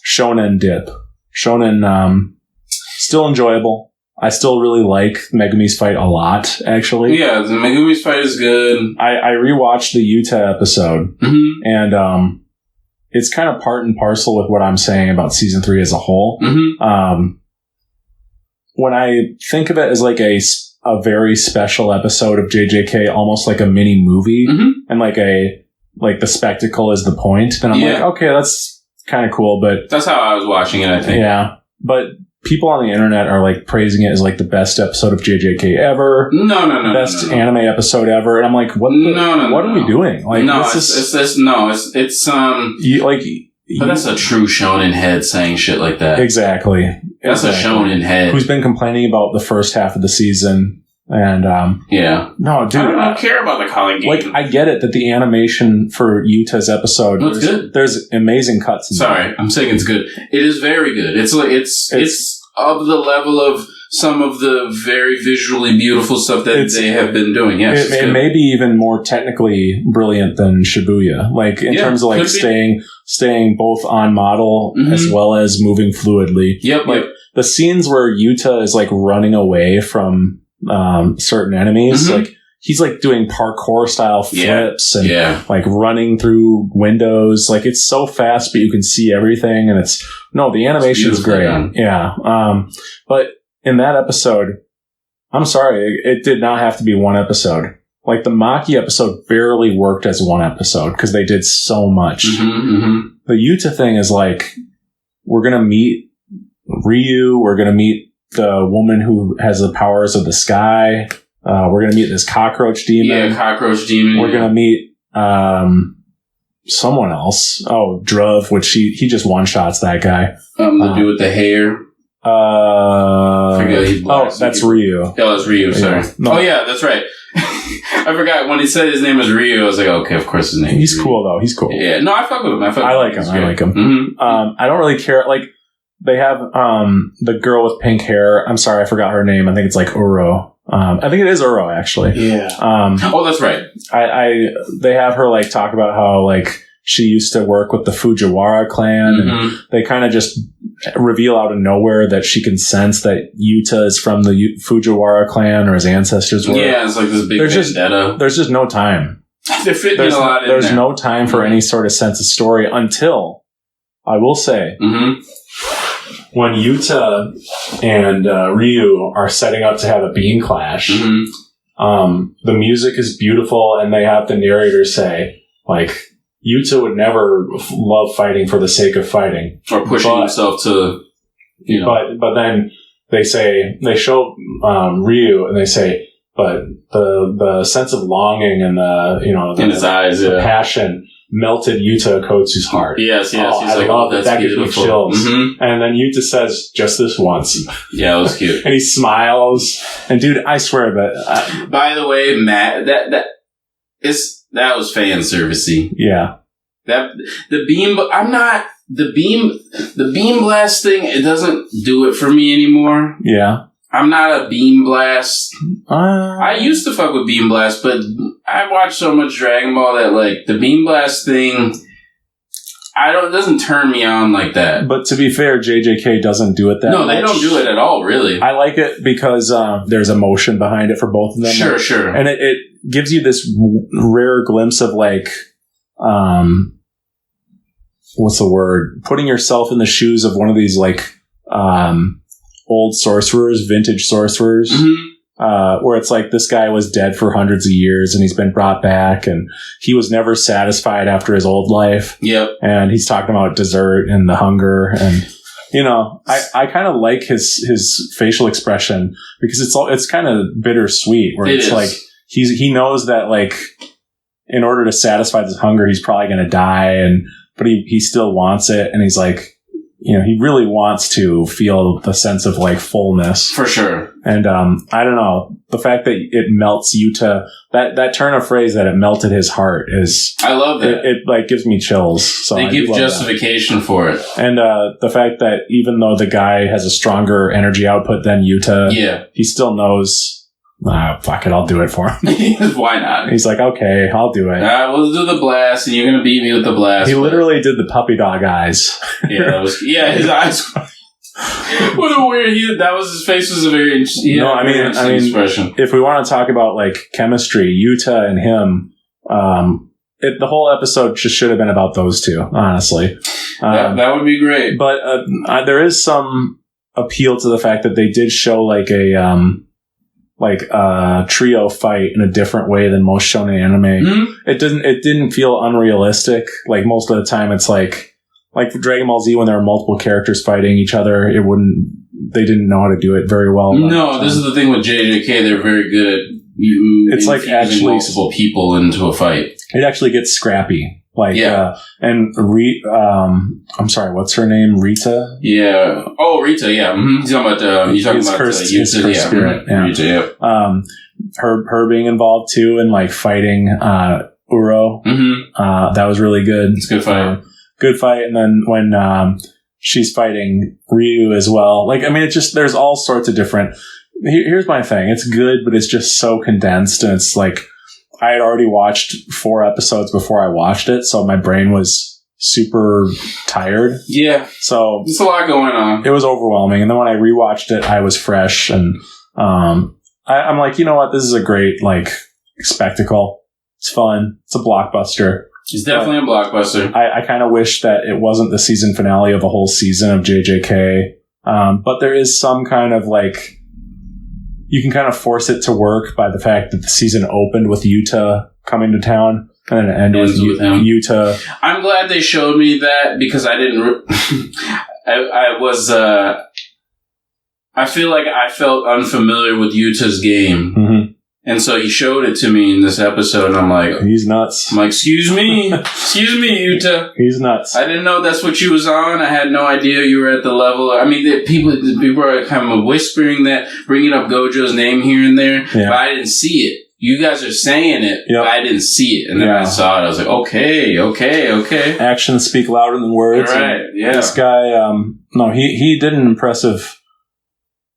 shonen dip. Shonen, still enjoyable. I still really like Megumi's fight a lot, actually. Yeah, the Megumi's fight is good. I rewatched the Yuta episode, and it's kind of part and parcel with what I'm saying about season 3 as a whole. When I think of it as like a very special episode of JJK, almost like a mini movie, and like the spectacle is the point, then I'm like, okay, that's kind of cool, but that's how I was watching it, I think. Yeah. but people on the internet are like praising it as like the best episode of JJK ever. No. Best anime episode ever. And I'm like, what are we doing? Like, no, it's but that's a true shonen head saying shit like that. Exactly. That's a shonen head. Who's been complaining about the first half of the season. And, no, dude. I don't care about the Culling Game. Like, I get it that the animation for Yuta's episode, good. There's amazing cuts. Sorry, I'm saying it's good. It is very good. It's of the level of some of the very visually beautiful stuff that they have been doing. Yes, it may be even more technically brilliant than Shibuya. Like in terms of like staying both on model as well as moving fluidly. Yep. Like the scenes where Yuta is like running away from certain enemies, like he's like doing parkour style flips and like running through windows. Like it's so fast, but you can see everything, and the animation is great. Done. Yeah. But in that episode, I'm sorry, it did not have to be one episode. Like the Maki episode barely worked as one episode because they did so much. The Yuta thing is like, we're gonna meet Ryu, we're gonna meet the woman who has the powers of the sky. We're gonna meet this cockroach demon. Yeah, cockroach demon. We're gonna meet someone else. Oh, Druv, which he just one shots that guy. The dude with the hair. That's Ryu. Oh, that's Ryu. Sorry. Yeah. No. Oh, yeah, that's right. I forgot when he said his name was Ryu. I was like, okay, of course his name. He's cool though. He's cool. Yeah. No, I fuck with him. I like him. Mm-hmm. I don't really care. Like they have the girl with pink hair. I'm sorry, I forgot her name. I think it's like Uro. I think it is Uro actually. Yeah. That's right. They have her like talk about how like she used to work with the Fujiwara clan, and they kind of just reveal out of nowhere that she can sense that Yuta is from the Fujiwara clan, or his ancestors were. Yeah, it's like this big vendetta. There's just no time. They're fitting a lot in there. There's no time for any sort of sense of story until, I will say, when Yuta and Ryu are setting up to have a beam clash, the music is beautiful, and they have the narrator say, like, Yuta would never love fighting for the sake of fighting. Or pushing himself to, But then they show Ryu, and they say, but the sense of longing and in his eyes, the passion melted Yuta Okotsu's heart. Yes. He's I love that. That gives me chills. And then Yuta says, just this once. Yeah, it was cute. And he smiles. And dude, I swear, but... by the way, Matt, that was fan servicey. Yeah. The beam blast thing, it doesn't do it for me anymore. Yeah. I'm not a beam blast. I used to fuck with beam blast, but I watched so much Dragon Ball that like the beam blast thing, it doesn't turn me on like that. But to be fair, JJK doesn't do it that much. No, they don't do it at all, really. I like it because there's emotion behind it for both of them. Sure. And it gives you this rare glimpse of like, what's the word? Putting yourself in the shoes of one of these like old sorcerers, vintage sorcerers. Where it's like this guy was dead for hundreds of years and he's been brought back and he was never satisfied after his old life. Yep. And he's talking about dessert and the hunger and, I kind of like his facial expression because it's kind of bittersweet where it's like he knows that like in order to satisfy this hunger, he's probably going to die but he still wants it. And he's like, he really wants to feel the sense of like fullness. For sure. And, I don't know, the fact that it melts Yuta, that turn of phrase that it melted his heart is... I love that. It like gives me chills. So they give justification for it. And, the fact that even though the guy has a stronger energy output than Yuta, he still knows... fuck it, I'll do it for him. Why not? He's like, okay, I'll do it. We'll do the blast, and you're going to beat me with the blast. He literally did the puppy dog eyes. His eyes. What a weird... his face was a very interesting expression. If we want to talk about, like, chemistry, Yuta and him, the whole episode just should have been about those two, honestly. That would be great. But there is some appeal to the fact that they did show, like, a trio fight in a different way than most shonen anime. It didn't feel unrealistic. Like most of the time it's like like for Dragon Ball Z, when there were multiple characters fighting each other, they didn't know how to do it very well. No, this is the thing with JJK. They're very good at it's like actually multiple people into a fight. It actually gets scrappy. Like, and I'm sorry, what's her name? Rita? Yeah. Oh, Rita, yeah. Mm-hmm. You're talking about Yuta, spirit. Yeah. Rita, yeah. Her being involved too in like fighting, Uro. Mm-hmm. That was really good. It's a good fight. Good fight. And then when, she's fighting Ryu as well. Like, I mean, it's just, there's all sorts of different, here's my thing. It's good, but it's just so condensed, and it's like, I had already watched 4 episodes before I watched it, so my brain was super tired. Yeah. So there's a lot going on. It was overwhelming. And then when I rewatched it, I was fresh, and I'm like, you know what? This is a great like spectacle. It's fun. It's a blockbuster. It's definitely a blockbuster. I kind of wish that it wasn't the season finale of a whole season of JJK. But there is some kind of like, you can kind of force it to work by the fact that the season opened with Yuta coming to town, and then it ended with Yuta. I'm glad they showed me that, because I didn't. I feel like I felt unfamiliar with Yuta's game. Mm-hmm. And so he showed it to me in this episode, and I'm like... He's nuts. I'm like, excuse me, Yuta. He's nuts. I didn't know that's what you was on. I had no idea you were at the level... I mean, people are kind of whispering that, bringing up Gojo's name here and there, but I didn't see it. You guys are saying it, but I didn't see it. And then I saw it. I was like, okay. Actions speak louder than words. Right, yeah. This guy, he did an impressive...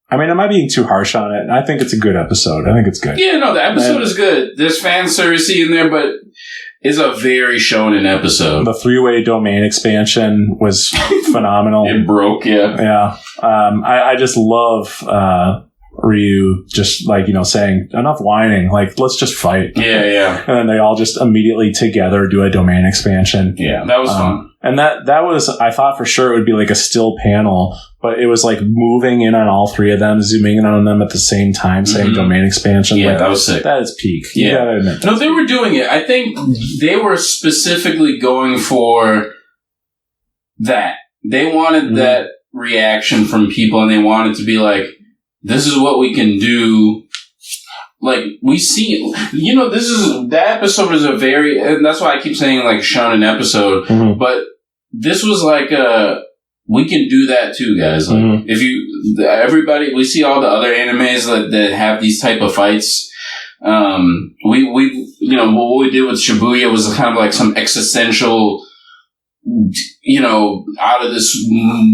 I mean, am I being too harsh on it? I think it's a good episode. I think it's good. Yeah, no, the episode is good. There's fan service in there, but it's a very shonen episode. The 3-way domain expansion was phenomenal. It broke, yeah. Yeah. I just love Ryu just like, saying, enough whining, like, let's just fight. Yeah. And then they all just immediately together do a domain expansion. Yeah, that was fun. And that was, I thought for sure it would be like a still panel, but it was like moving in on all 3 of them, zooming in on them at the same time, saying domain expansion. Yeah, like, that was sick. That is peak. Yeah. You gotta admit. No, they were doing it. I think they were specifically going for that. They wanted that reaction from people, and they wanted to be like, this is what we can do. Like, we see, that episode is and that's why I keep saying like shonen episode, but this was like we can do that too, guys. Like, everybody, we see all the other animes that have these type of fights. What we did with Shibuya was kind of like some existential, out of this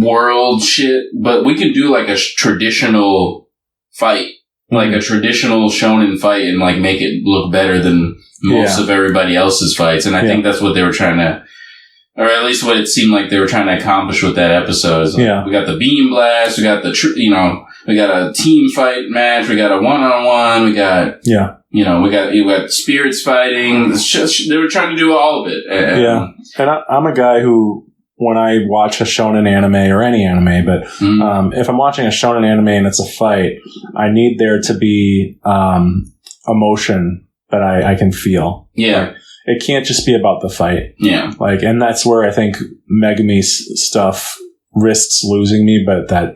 world shit, but we can do like a traditional fight, like a traditional shonen fight, and like make it look better than most of everybody else's fights. And I think that's what they were trying to, or at least what it seemed like they were trying to accomplish with that episode. Is like, we got the beam blast, we got we got a team fight match, we got a one-on-one, we got, we got spirits fighting. They were trying to do all of it. And I'm a guy who, when I watch a shonen anime or any anime, but if I'm watching a shonen anime and it's a fight, I need there to be emotion that I can feel. Yeah. Like, it can't just be about the fight. Yeah. Like, and that's where I think Megumi's stuff risks losing me, but that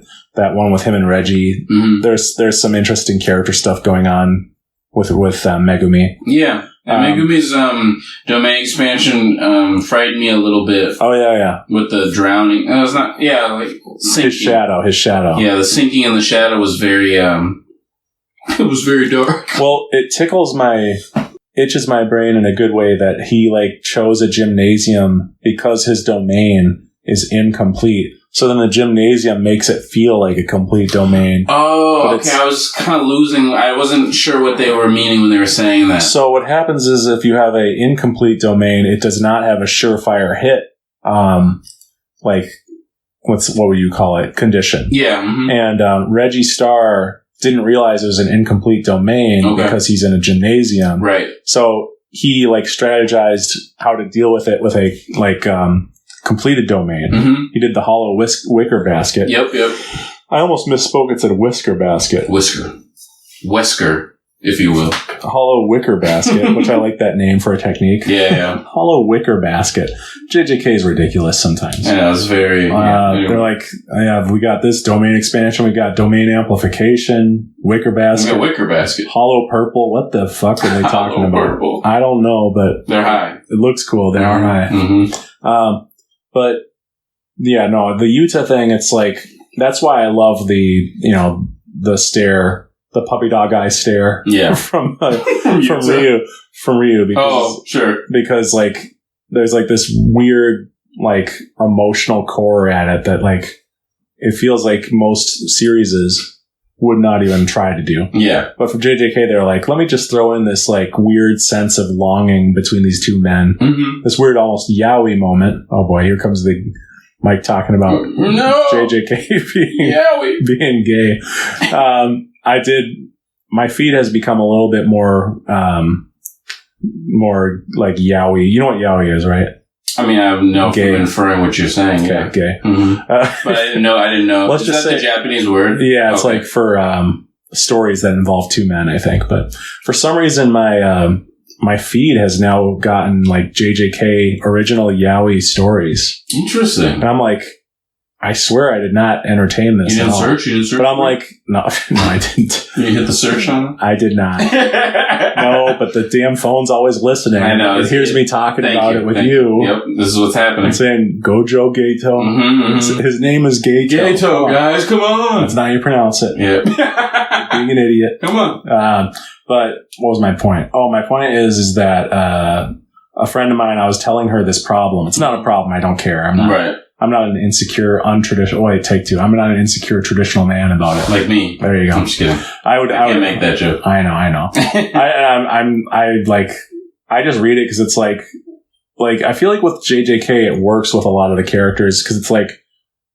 one with him and Reggie, there's some interesting character stuff going on with Megumi. Yeah. And Megumi's domain expansion frightened me a little bit. Oh, yeah. With the drowning. It was not, like sinking. His shadow. Yeah, the sinking in the shadow was very, it was very dark. Well, it itches my brain in a good way that he like chose a gymnasium because his domain is incomplete. So then the gymnasium makes it feel like a complete domain. Oh, okay. I was kind of losing. I wasn't sure what they were meaning when they were saying that. So what happens is if you have a incomplete domain, it does not have a surefire hit. Like what would you call it? Condition. Yeah. Mm-hmm. And Reggie Star didn't realize it was an incomplete domain because he's in a gymnasium. Right. So he like strategized how to deal with it with a completed domain. He did the hollow wicker basket. Yep. I almost misspoke. It said whisker basket. Wesker. if you will. Hollow wicker basket, which I like that name for a technique. Yeah. Hollow wicker basket. JJK is ridiculous sometimes. Yeah, it's very... They're like, we got this domain expansion, we got domain amplification, wicker basket. We got wicker basket. Hollow purple. What the fuck are they talking about? Purple. I don't know, but... They're high. It looks cool. They are high. Mm-hmm. But, yeah, no, the Yuta thing, it's like... That's why I love the stare... The puppy dog eye stare from Ryu because because like there's like this weird like emotional core at it that like it feels like most series would not even try to do. Yeah. But for JJK they're like, let me just throw in this like weird sense of longing between these two men. Mm-hmm. This weird almost yaoi moment. Oh boy, here comes the Mike talking about JJK being gay. My feed has become a little bit more like yaoi. You know what yaoi is, right? I mean, I have no from inferring what you're saying. Okay, yeah. gay. Mm-hmm. But I didn't know. Let's is just that say the Japanese word? Yeah, it's like for stories that involve two men, I think. But for some reason, my feed has now gotten like JJK original yaoi stories. Interesting. And I'm like, I swear I did not entertain this. You didn't search? But I'm like, no, I didn't. You hit the search on it? I did not. No, but the damn phone's always listening. I know. It hears me talking about it with you. Yep, this is what's happening. I'm saying Gojo Gato. Mm-hmm. His name is Gato. Gato, guys, come on. That's not how you pronounce it. Yep. Being an idiot. Come on. But what was my point? Oh, my point is that a friend of mine, I was telling her this problem. It's not a problem. I don't care. I'm not an insecure, untraditional. Wait, take two. I'm not an insecure traditional man about it. Like me. There you go. I'm just kidding. I can't make that joke. I know. I just read it because it's like I feel like with JJK it works with a lot of the characters because it's like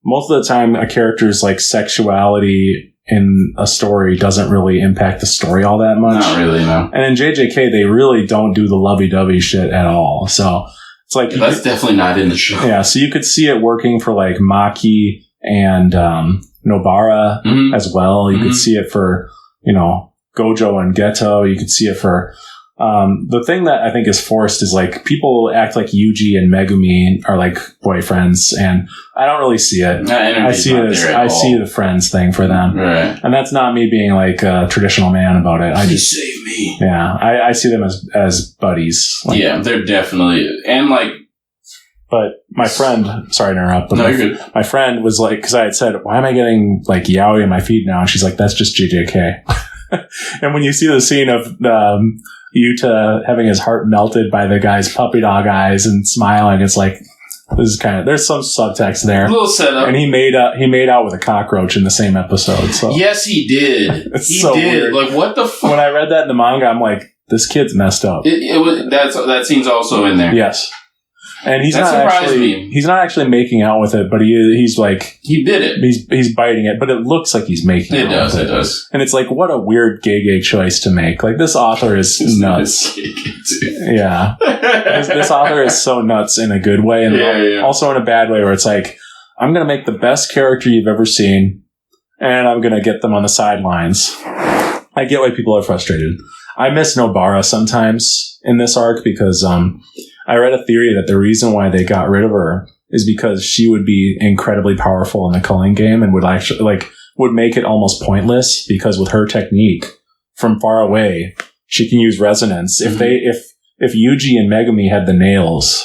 most of the time a character's like sexuality in a story doesn't really impact the story all that much. Not really, no. And in JJK they really don't do the lovey-dovey shit at all. So. It's like that's definitely not in the show. Yeah, so you could see it working for like Maki and Nobara as well. You could see it for, Gojo and Geto. You could see it for the thing that I think is forced is like people act like Yuji and Megumi are like boyfriends, and I don't really see it. I see it as I see the friends thing for them, right? And that's not me being like a traditional man about it. Please save me. Yeah, I see them as buddies. Like, yeah, they're definitely and like. But my friend, sorry to interrupt, but no, you're good. My friend was like, because I had said, why am I getting like yaoi in my feed now? And she's like, that's just JJK. And when you see the scene of Yuta having his heart melted by the guy's puppy dog eyes and smiling, it's like, this is there's some subtext there. A little setup. And he made out with a cockroach in the same episode. So yes, he did. He so did. Weird. Like, what the fuck? When I read that in the manga, I'm like, this kid's messed up. That scene's also in there. Yes. And he's not actually making out with it, but he's like he did it. He's biting it, but it looks like he's making it. It does. And it's like, what a weird gay choice to make. Like this author is nuts. Yeah, this author is so nuts in a good way, and also in a bad way, where it's like, I'm gonna make the best character you've ever seen, and I'm gonna get them on the sidelines. I get why people are frustrated. I miss Nobara sometimes in this arc because I read a theory that the reason why they got rid of her is because she would be incredibly powerful in the Culling Game and would actually would make it almost pointless because with her technique from far away, she can use resonance. If Yuji and Megumi had the nails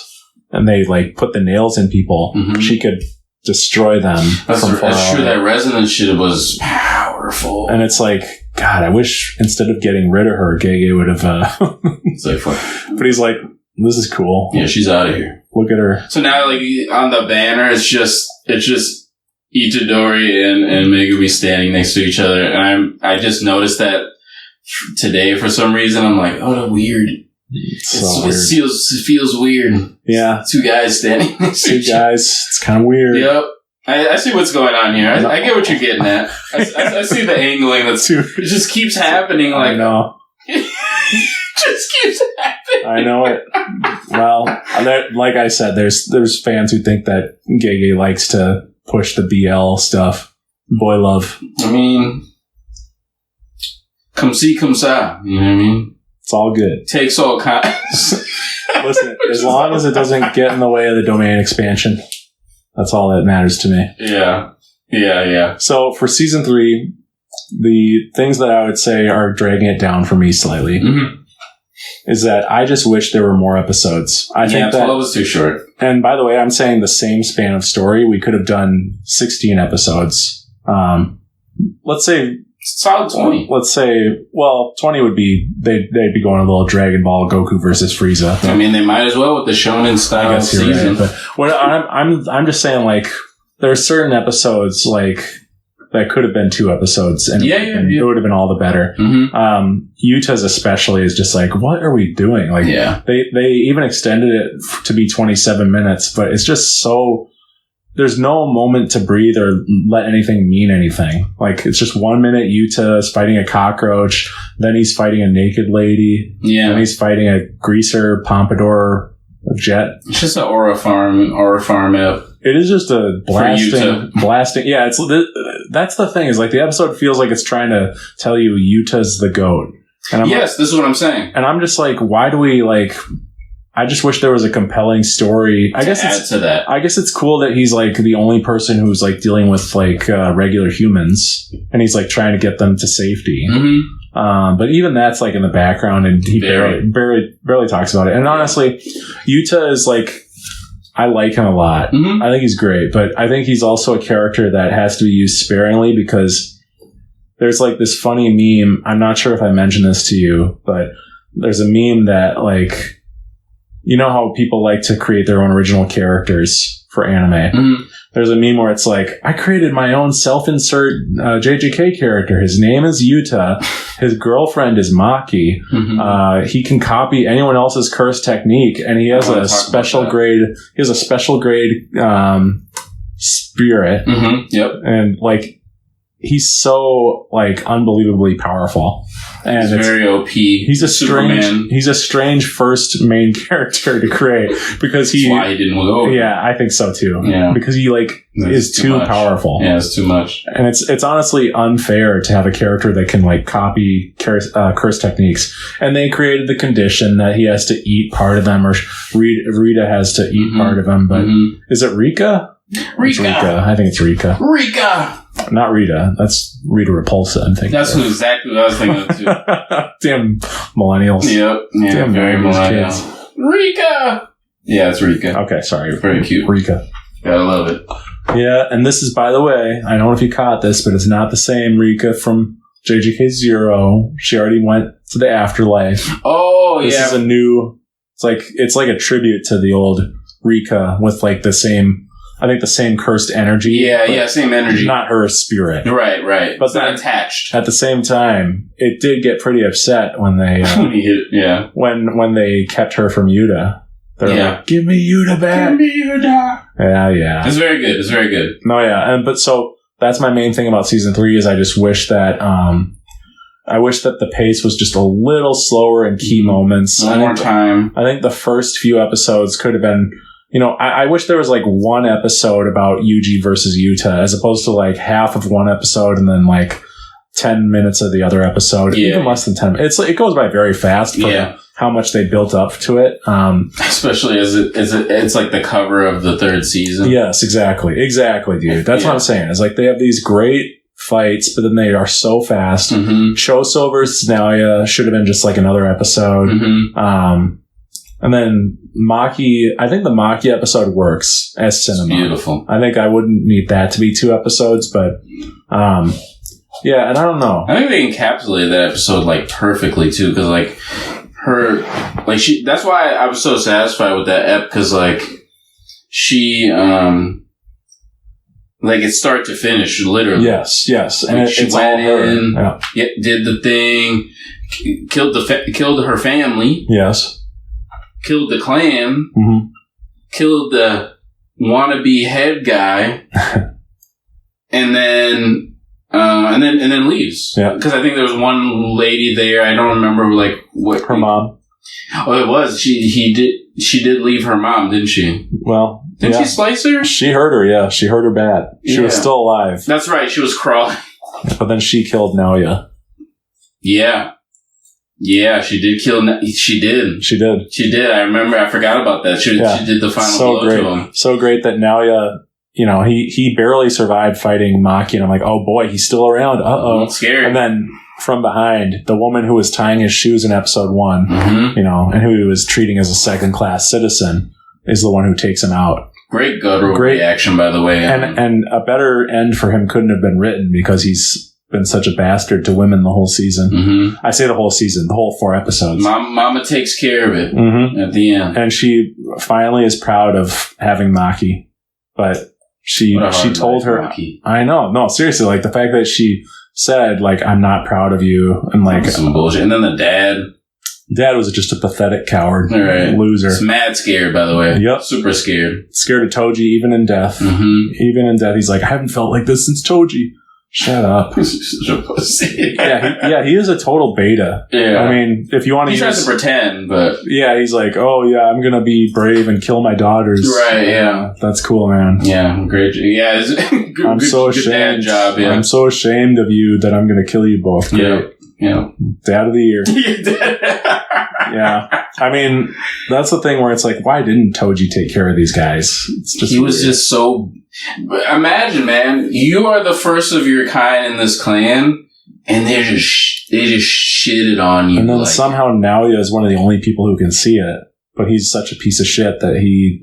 and they put the nails in people, she could destroy them from far away. That's true. That resonance shit was powerful. And it's like, God, I wish instead of getting rid of her, Gege would have. It's like, fuck. But he's like, this is cool. Yeah, she's out of here. Look at her. So now, on the banner, it's just Itadori and Megumi standing next to each other, and I just noticed that today for some reason. I'm like, oh, weird. It feels weird. Yeah, two guys standing next to each other. It's kind of weird. Yep. I see what's going on here. I get what you're getting at. I see the angling. It just keeps happening. Like, I know. Just keeps happening. I know it. Well, like I said, there's fans who think that Gege likes to push the BL stuff. Boy love. I mean, come ci, comme ça. You know what I mean? It's all good. Takes all kinds. Listen, as long as it doesn't get in the way of the domain expansion, that's all that matters to me. Yeah. So for season 3, the things that I would say are dragging it down for me slightly is that I just wish there were more episodes. I think that 12 was too short. And by the way, I'm saying the same span of story. We could have done 16 episodes. Let's say solid 20. Let's say, 20 would be they'd be going a little Dragon Ball Goku versus Frieza. I mean, they might as well with the Shonen style season. Right, but what I'm just saying, like, there are certain episodes like that could have been 2 episodes, and it would have been all the better. Yuta's especially is just like, what are we doing? Like, they even extended it to be 27 minutes, but it's just so. There's no moment to breathe or let anything mean anything. Like, it's just 1 minute Yuta is fighting a cockroach, then he's fighting a naked lady, then he's fighting a greaser pompadour jet. It's just an aura farm app. It is just a blasting. Yeah, that's the thing, is like the episode feels like it's trying to tell you Yuta's the GOAT. And this is what I'm saying. And I'm just like, why do we like... I just wish there was a compelling story. I guess it's cool that he's like the only person who's like dealing with like regular humans, and he's like trying to get them to safety. But even that's like in the background, and he barely talks about it. And honestly, Yuta is like, I like him a lot. I think he's great, but I think he's also a character that has to be used sparingly, because there's like this funny meme. I'm not sure if I mentioned this to you, but there's a meme that like, you know how people like to create their own original characters for anime? There's a meme where it's like, I created my own self-insert JJK character. His name is Yuta. His girlfriend is Maki. He can copy anyone else's curse technique, and he has a special grade. He has a special grade spirit. And like, he's so like unbelievably powerful, and he's very OP. He's a strange first main character to create, because that's why he didn't go. Yeah, I think so too. Yeah, because he like is too powerful. Yeah, it's too much. And it's honestly unfair to have a character that can like copy curse techniques. And they created the condition that he has to eat part of them, or Rita has to eat part of them. But is it Rika? Rika. I think it's Rika. Not Rita. That's Rita Repulsa, I'm thinking. That's exactly what I was thinking of, too. Damn millennials. Yep. Yeah, damn very millennial. Rika! Yeah, it's Rika. Okay, sorry. Very cute. Rika. Gotta love it. Yeah, and this is, by the way, I don't know if you caught this, but it's not the same Rika from JJK Zero. She already went to the afterlife. Oh, this is a new... It's like a tribute to the old Rika with like the same... I think the same cursed energy. Yeah, same energy. Not her spirit. Right. But it's not attached. At the same time, it did get pretty upset when they when they kept her from Yuta. They're like, give me Yuta back. Give me Yuta. Yeah. It's very good. No, yeah. But so that's my main thing about season 3 is I just wish that the pace was just a little slower in key moments. More time. I think the first few episodes could have been... You know, I wish there was like one episode about Yuji versus Yuta, as opposed to like half of one episode and then like 10 minutes of the other episode. Even less than 10 minutes. It goes by very fast for how much they built up to it. Especially as it's like the cover of the 3rd season. Yes, exactly, dude. That's what I'm saying. It's like they have these great fights, but then they are so fast. Choso versus Naoya should have been just like another episode. And then Maki, I think the Maki episode works as cinema. It's beautiful. I think I wouldn't need that to be 2 episodes, but yeah, and I don't know. I think they encapsulated that episode like perfectly too, because like her, like she. That's why I was so satisfied with that ep, because like she, like it's start to finish, literally. Yes, and like she went in, did the thing, killed her family. Yes. Killed the clan, killed the wannabe head guy, and then leaves. Yeah, because I think there was one lady there. I don't remember like what her mom. Oh, it was she did leave her mom, didn't she? Well, didn't she slice her? She hurt her. Yeah, she hurt her bad. She was still alive. That's right. She was crawling, but then she killed Naoya. Yeah. Yeah, she did kill... She did. I remember. I forgot about that. She did the final blow to him. So great that Naoya, he barely survived fighting Maki, and I'm like, oh boy, he's still around. Uh-oh. That's scary. And then from behind, the woman who was tying his shoes in episode 1, and who he was treating as a second-class citizen, is the one who takes him out. Great guttural reaction, by the way. And a better end for him couldn't have been written, because he's been such a bastard to women the whole season. I say the whole season, the whole 4 episodes. Mama takes care of it at the end. And she finally is proud of having Maki. But she told her... Maki. I know. No, seriously, like the fact that she said, like, I'm not proud of you. And like... Some bullshit. And then the dad... Dad was just a pathetic coward. Loser. He's mad scared, by the way. Yep. Super scared. Scared of Toji, even in death. Even in death, he's like, I haven't felt like this since Toji. Shut up. Such a pussy. He is a total beta. Yeah. I mean, if you want to He tries to pretend, but... Yeah, he's like, oh, yeah, I'm going to be brave and kill my daughters. Right, yeah. That's cool, man. Yeah, great. Yeah, I'm so ashamed. Job, yeah. I'm so ashamed of you that I'm going to kill you both. Yeah. Dad of the year. Yeah. I mean, that's the thing where it's like, why didn't Toji take care of these guys? It's just was just so... Imagine, man, you are the first of your kind in this clan, and they just shitted on you. And then somehow Naoya is one of the only people who can see it, but he's such a piece of shit that he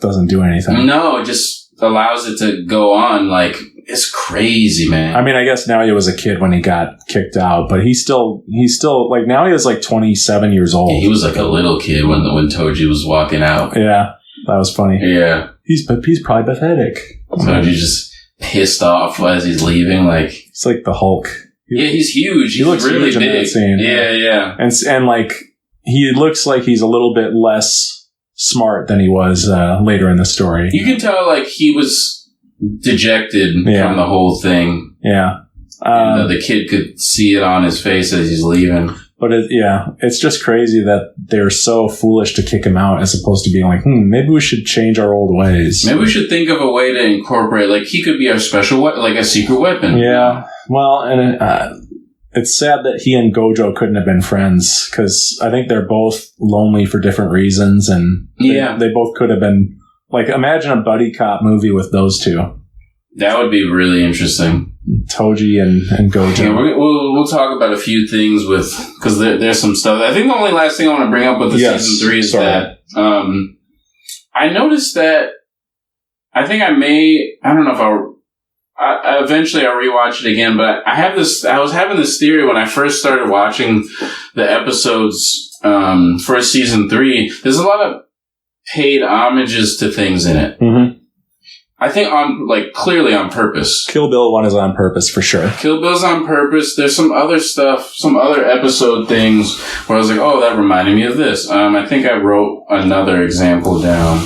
doesn't do anything. No, it just allows it to go on. Like, it's crazy, man. I mean, I guess Naoya was a kid when he got kicked out, but he's still like, Naoya's like 27 years old. Yeah, he was like a little kid when Toji was walking out. Yeah, that was funny. Yeah. He's probably pathetic. Toji just pissed off as he's leaving. Like, it's like the Hulk. He's huge. He looks really huge big. In that scene. Yeah. And like, he looks like he's a little bit less smart than he was later in the story. You can tell, like, he was dejected from the whole thing. Yeah. The kid could see it on his face as he's leaving. But it's just crazy that they're so foolish to kick him out as opposed to being like, maybe we should change our old ways. Maybe we should think of a way to incorporate, like, he could be our special weapon, like a secret weapon. Yeah. Well, and it's sad that he and Gojo couldn't have been friends, because I think they're both lonely for different reasons, and they both could have been, like, imagine a buddy cop movie with those two. That would be really interesting. Toji and Gojo. Yeah, we'll talk about a few things because there's some stuff. I think the only last thing I want to bring up with the season 3 is that I noticed that I think I don't know if eventually I'll rewatch it again, but I was having this theory when I first started watching the episodes for season 3. There's a lot of paid homages to things in it. Mm-hmm. I think clearly on purpose. Kill Bill 1 is on purpose for sure. Kill Bill's on purpose. There's some other stuff, some other episode things where I was like, oh, that reminded me of this. I think I wrote another example down.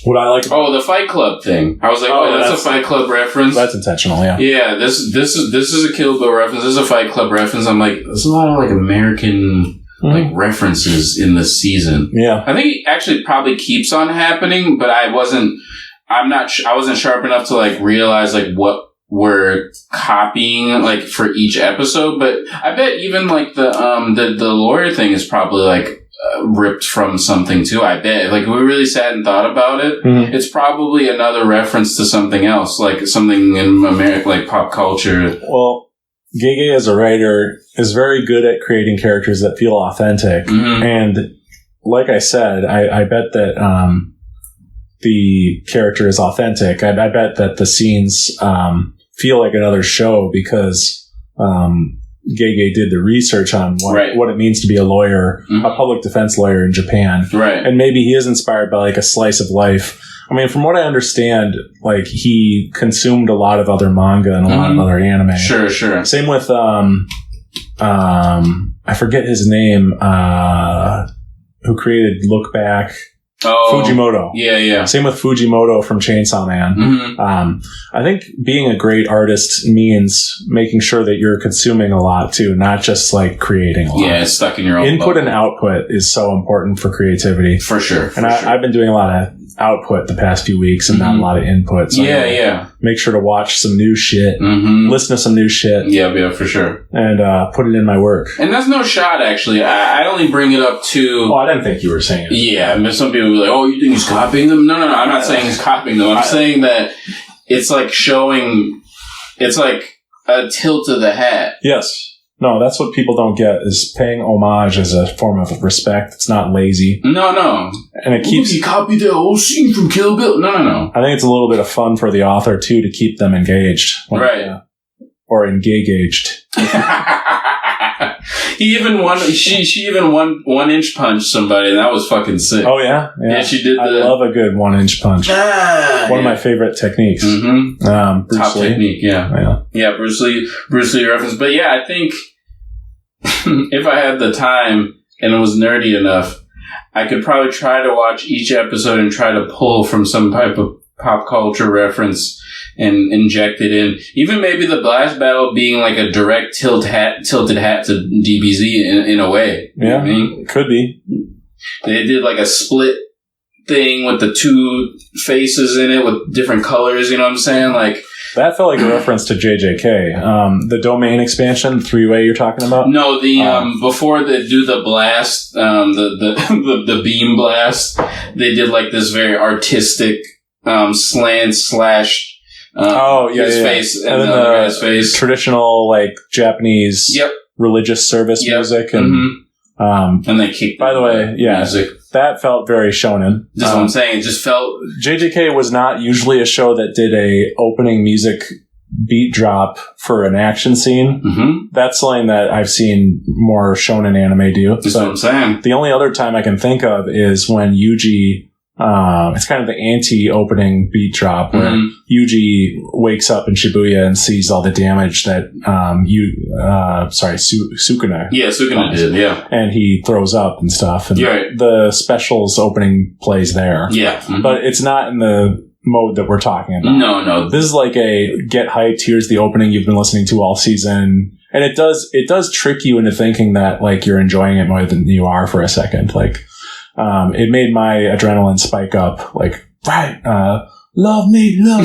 What I like? The Fight Club thing. I was like, that's a Fight Club reference. That's intentional, yeah. Yeah, this is a Kill Bill reference. This is a Fight Club reference. I'm like, there's a lot of like American like references in this season. Yeah, I think it actually probably keeps on happening, but I wasn't sharp enough to like realize like what we're copying like for each episode. But I bet even like the lawyer thing is probably like ripped from something too. I bet like we really sat and thought about it. Mm-hmm. It's probably another reference to something else, like something in America, like pop culture. Well, Gege as a writer is very good at creating characters that feel authentic. Mm-hmm. And like I said, I bet that the character is authentic. I bet that the scenes feel like another show because Gege did the research on what it means to be a lawyer, a public defense lawyer in Japan. Right. And maybe he is inspired by like a slice of life. I mean, from what I understand, like he consumed a lot of other manga and a lot of other anime. Sure. Same with I forget his name, who created Look Back. Oh, Fujimoto. Yeah. Same with Fujimoto from Chainsaw Man. Mm-hmm. I think being a great artist means making sure that you're consuming a lot too, not just like creating a lot. Yeah, it's stuck in your own input bubble. And output is so important for creativity. For sure. I've been doing a lot of output the past few weeks and not a lot of input. So make sure to watch some new shit, listen to some new shit. Yeah, for sure. And put it in my work. And that's no shot, actually. I only bring it up to... Oh, I didn't think you were saying it. Yeah, I mean, some people will be like, oh, you think he's copying them? No, I'm not saying he's copying them. I'm saying that it's like showing... It's like a tilt of the hat. Yes. No, that's what people don't get, is paying homage as a form of respect. It's not lazy. No. And it keeps... He copied that whole scene from Kill Bill. No. I think it's a little bit of fun for the author, too, to keep them engaged. Right. Or engaged. She even one-inch punched somebody, and that was fucking sick. Oh, yeah? Yeah, she did. I love a good one-inch punch. One of my favorite techniques. Mm-hmm. Bruce Top Lee. technique, yeah. Yeah, Bruce Lee reference. But yeah, I think if I had the time and it was nerdy enough, I could probably try to watch each episode and try to pull from some type of pop culture reference and inject it in. Even maybe the blast battle being like a direct tilted hat to DBZ in a way. Yeah, I mean? Could be. They did like a split thing with the two faces in it with different colors, you know what I'm saying? Like that felt like a reference to JJK. The domain expansion, 3-way you're talking about? No, before they do the blast, the beam blast, they did like this very artistic slant slash his face and the other guy's face. Traditional like Japanese religious service music and they kicked. By the way, music. That felt very shonen. That's what I'm saying. It just felt... JJK was not usually a show that did a opening music beat drop for an action scene. Mm-hmm. That's something that I've seen more shonen anime do. That's what I'm saying. The only other time I can think of is when Yuji... it's kind of the anti-opening beat drop where Yuji wakes up in Shibuya and sees all the damage that Sukuna. Yeah, Sukuna did, yeah. And he throws up and stuff. And right. The specials opening plays there. Yeah. Mm-hmm. But it's not in the mode that we're talking about. No. This is like a get hyped, here's the opening you've been listening to all season. And it does trick you into thinking that like you're enjoying it more than you are for a second. Like, it made my adrenaline spike up, like, right, love me. No,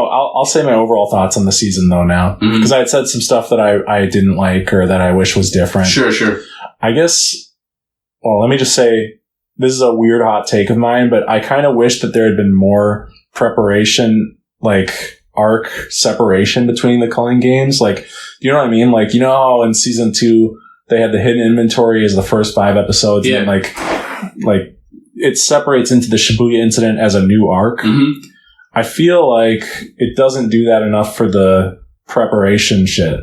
I'll say my overall thoughts on the season though now, because I had said some stuff that I didn't like or that I wish was different. Sure. I guess, well, let me just say, this is a weird hot take of mine, but I kind of wish that there had been more preparation, like, arc separation between the Culling Games. Like, you know what I mean? Like, you know how in season 2, they had the hidden inventory as the first 5 episodes. Yeah. And like it separates into the Shibuya incident as a new arc. Mm-hmm. I feel like it doesn't do that enough for the preparation shit.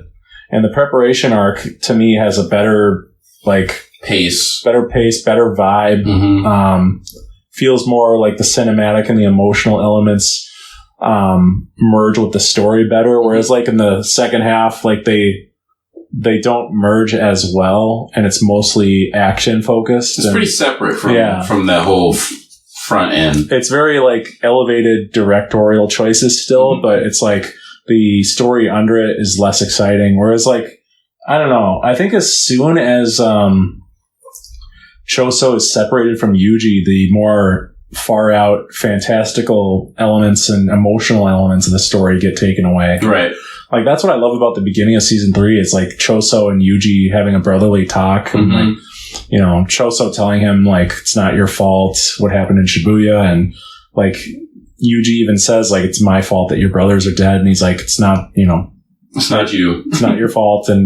And the preparation arc to me has a better pace, better vibe. Mm-hmm. Feels more like the cinematic and the emotional elements merge with the story better. Whereas like in the second half, like they don't merge as well, and it's mostly action focused. It's pretty separate from that whole front end. It's very like elevated directorial choices still, but it's like the story under it is less exciting. Whereas like, I don't know, I think as soon as Choso is separated from Yuji, the more far out fantastical elements and emotional elements of the story get taken away. Right. Like, that's what I love about the beginning of season 3. It's like Choso and Yuji having a brotherly talk. And like, you know, Choso telling him, like, it's not your fault what happened in Shibuya. And like, Yuji even says, like, it's my fault that your brothers are dead. And he's like, it's not, you know. It's not you. It's not your fault. And,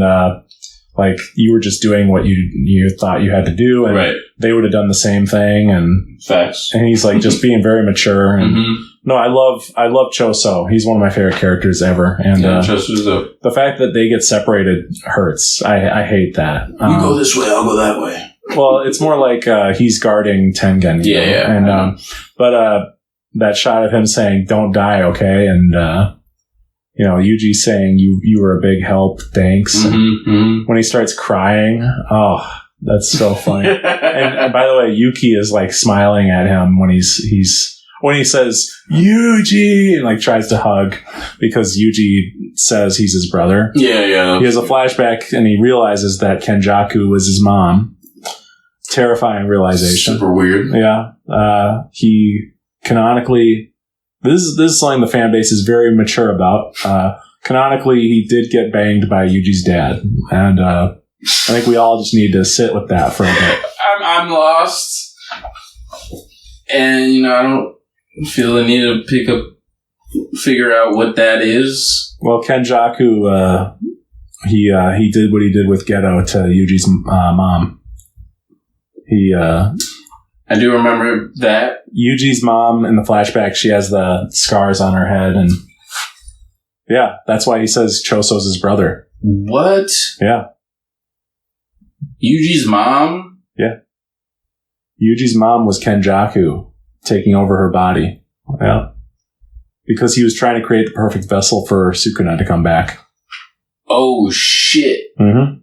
like, you were just doing what you thought you had to do. And they would have done the same thing. And facts. And he's like, just being very mature. And no, I love Choso. He's one of my favorite characters ever. And the fact that they get separated hurts. I hate that. You go this way, I'll go that way. Well, it's more like he's guarding Tengen. Yeah. And but that shot of him saying, "Don't die, okay?" And you know, Yuji saying, "You were a big help, thanks." When he starts crying, oh, that's so funny. and by the way, Yuki is like smiling at him when when he says, Yuji, and like tries to hug because Yuji says he's his brother. Yeah. He has a flashback and he realizes that Kenjaku was his mom. terrifying realization. Super weird. Yeah. He canonically, this is something the fan base is very mature about. Canonically, he did get banged by Yuji's dad. And I think we all just need to sit with that for a bit. I'm lost. And, I don't feel the need to figure out what that is. Well, Kenjaku, he did what he did with Geto to Yuji's mom. I do remember that. Yuji's mom, in the flashback, she has the scars on her head, and yeah, that's why he says Choso's his brother. What? Yeah. Yuji's mom? Yeah. Yuji's mom was Kenjaku, taking over her body. Yeah. Because he was trying to create the perfect vessel for Sukuna to come back. Oh, shit. Mm-hmm.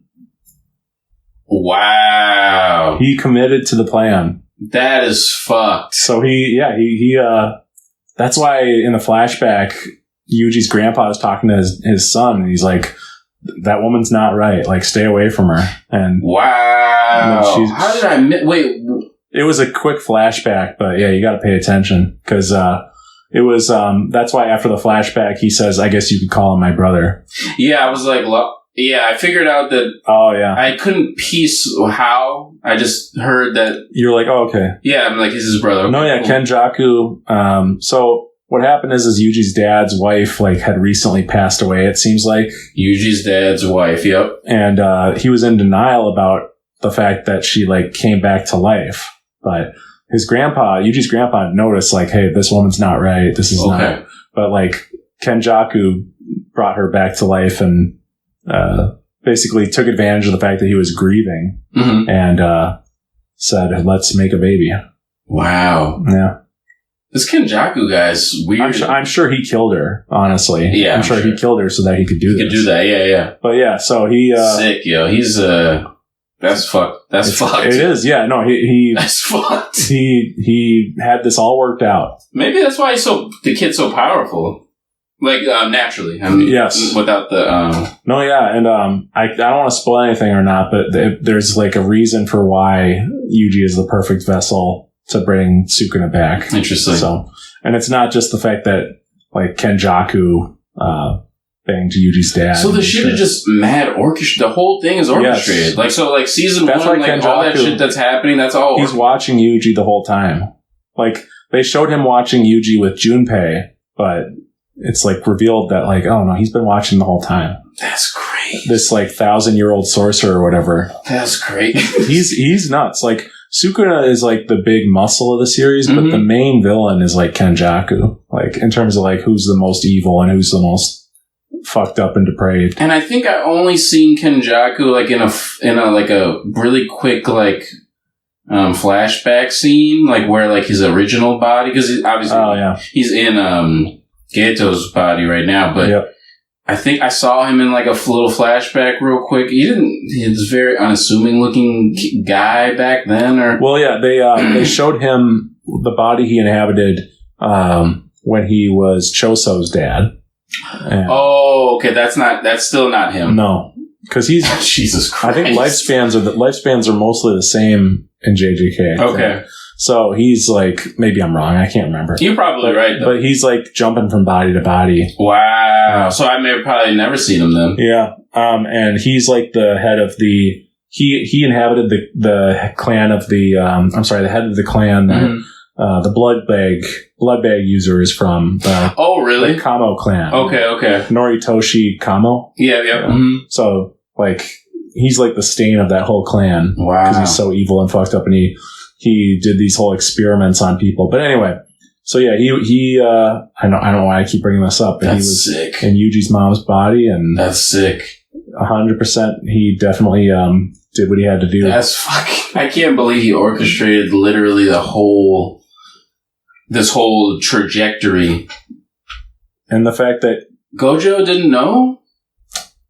Wow. He committed to the plan. That is fucked. So he that's why in the flashback, Yuji's grandpa is talking to his son, and he's like, that woman's not right. Like, stay away from her. And wow. And how did I wait? It was a quick flashback, but yeah, you got to pay attention because it was. That's why after the flashback, he says, "I guess you could call him my brother." Yeah, I was like, yeah, I figured out that. Oh yeah, I couldn't piece how. I just heard that you're like, oh okay, yeah, I'm like, he's his brother. Okay, no, yeah, cool. Kenjaku. So what happened is Yuji's dad's wife had recently passed away. It seems like Yuji's dad's wife. Yep, and he was in denial about the fact that she came back to life. But his grandpa, Yuji's grandpa, noticed hey, this woman's not right. This is not. But Kenjaku brought her back to life and basically took advantage of the fact that he was grieving and said, "Let's make a baby." Wow. Yeah. This Kenjaku guy's weird. I'm sure he killed her. Honestly, yeah, I'm sure he killed her so that he could do this. He could do that. Yeah. But yeah, so he sick, yo. He's That's fucked. That's fucked. It is, yeah. No, he that's fucked. He had this all worked out. Maybe that's why the kid's so powerful. Naturally. I mean, yes. Without the No, yeah, and I don't want to spoil anything or not, but there's a reason for why Yuji is the perfect vessel to bring Sukuna back. Interesting. So, and it's not just the fact that Kenjaku banged Yuji's dad. So the shit is just mad orchestrated. The whole thing is orchestrated. Yes. Season that's 1, Kenjaku, all that shit that's happening, that's all. He's watching Yuji the whole time. They showed him watching Yuji with Junpei, but it's revealed that oh no, he's been watching the whole time. That's great. This 1,000-year-old sorcerer or whatever. That's great. he's nuts. Sukuna is the big muscle of the series, but the main villain is Kenjaku. In terms of who's the most evil and who's the most fucked up and depraved. And I think I only seen Kenjaku in a really quick flashback scene where his original body, because obviously he's in Geto's body right now, but I think I saw him in a little flashback real quick. He was a very unassuming looking guy back then, or they showed him the body he inhabited when he was Choso's dad. And okay, that's still not him. No, because he's Jesus Christ. I think lifespans are mostly the same in JJK. Okay, so he's maybe I'm wrong. I can't remember. You're probably right, though. But he's jumping from body to body. Wow. So I may have probably never seen him then. Yeah. And he's the head of the. He inhabited the clan of the. the head of the clan. The blood bag user is from the really? The Kamo clan. Okay. Noritoshi Kamo. Yeah. So he's the stain of that whole clan. Wow. Because he's so evil and fucked up, and he did these whole experiments on people. But anyway, so yeah, he I don't know why I keep bringing this up, but he was sick. In Yuji's mom's body, and that's sick. 100%. He definitely did what he had to do. That's fucking. I can't believe he orchestrated literally this whole trajectory. And the fact that Gojo didn't know?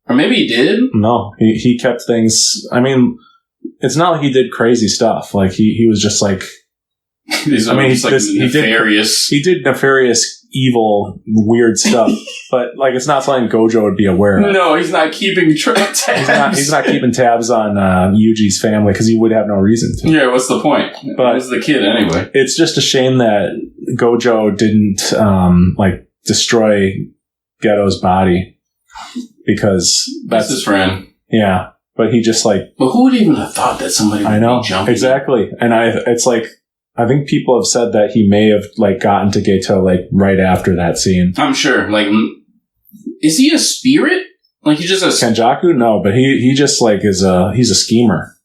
Or maybe he did? No. He kept things... I mean, it's not like he did crazy stuff. He was just he did nefarious evil, weird stuff. But like, it's not something Gojo would be aware of. No, he's not keeping tabs. He's not keeping tabs on Yuji's family because he would have no reason to. Yeah, what's the point? But it's the kid anyway. It's just a shame that Gojo didn't destroy Geto's body because that's his friend. Yeah, but he just But who would even have thought that somebody would be jumping? Exactly, and I think people have said that he may have gotten to Geto right after that scene. I'm sure. Is he a spirit? He just a Kenjaku? No, but he just he's a schemer.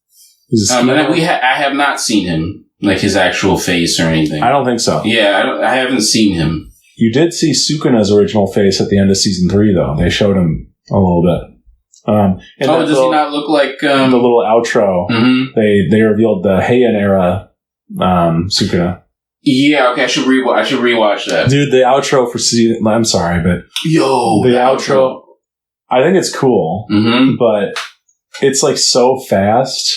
He's a schemer. I have not seen him his actual face or anything. I don't think so. Yeah, I haven't seen him. You did see Sukuna's original face at the end of season 3, though. They showed him a little bit. Does he not look like the little outro? Mm-hmm. They revealed the Heian era. Sukuna. Yeah, okay, I should rewatch that. Dude, the outro for season... I'm sorry, but... The outro... I think it's cool, but it's so fast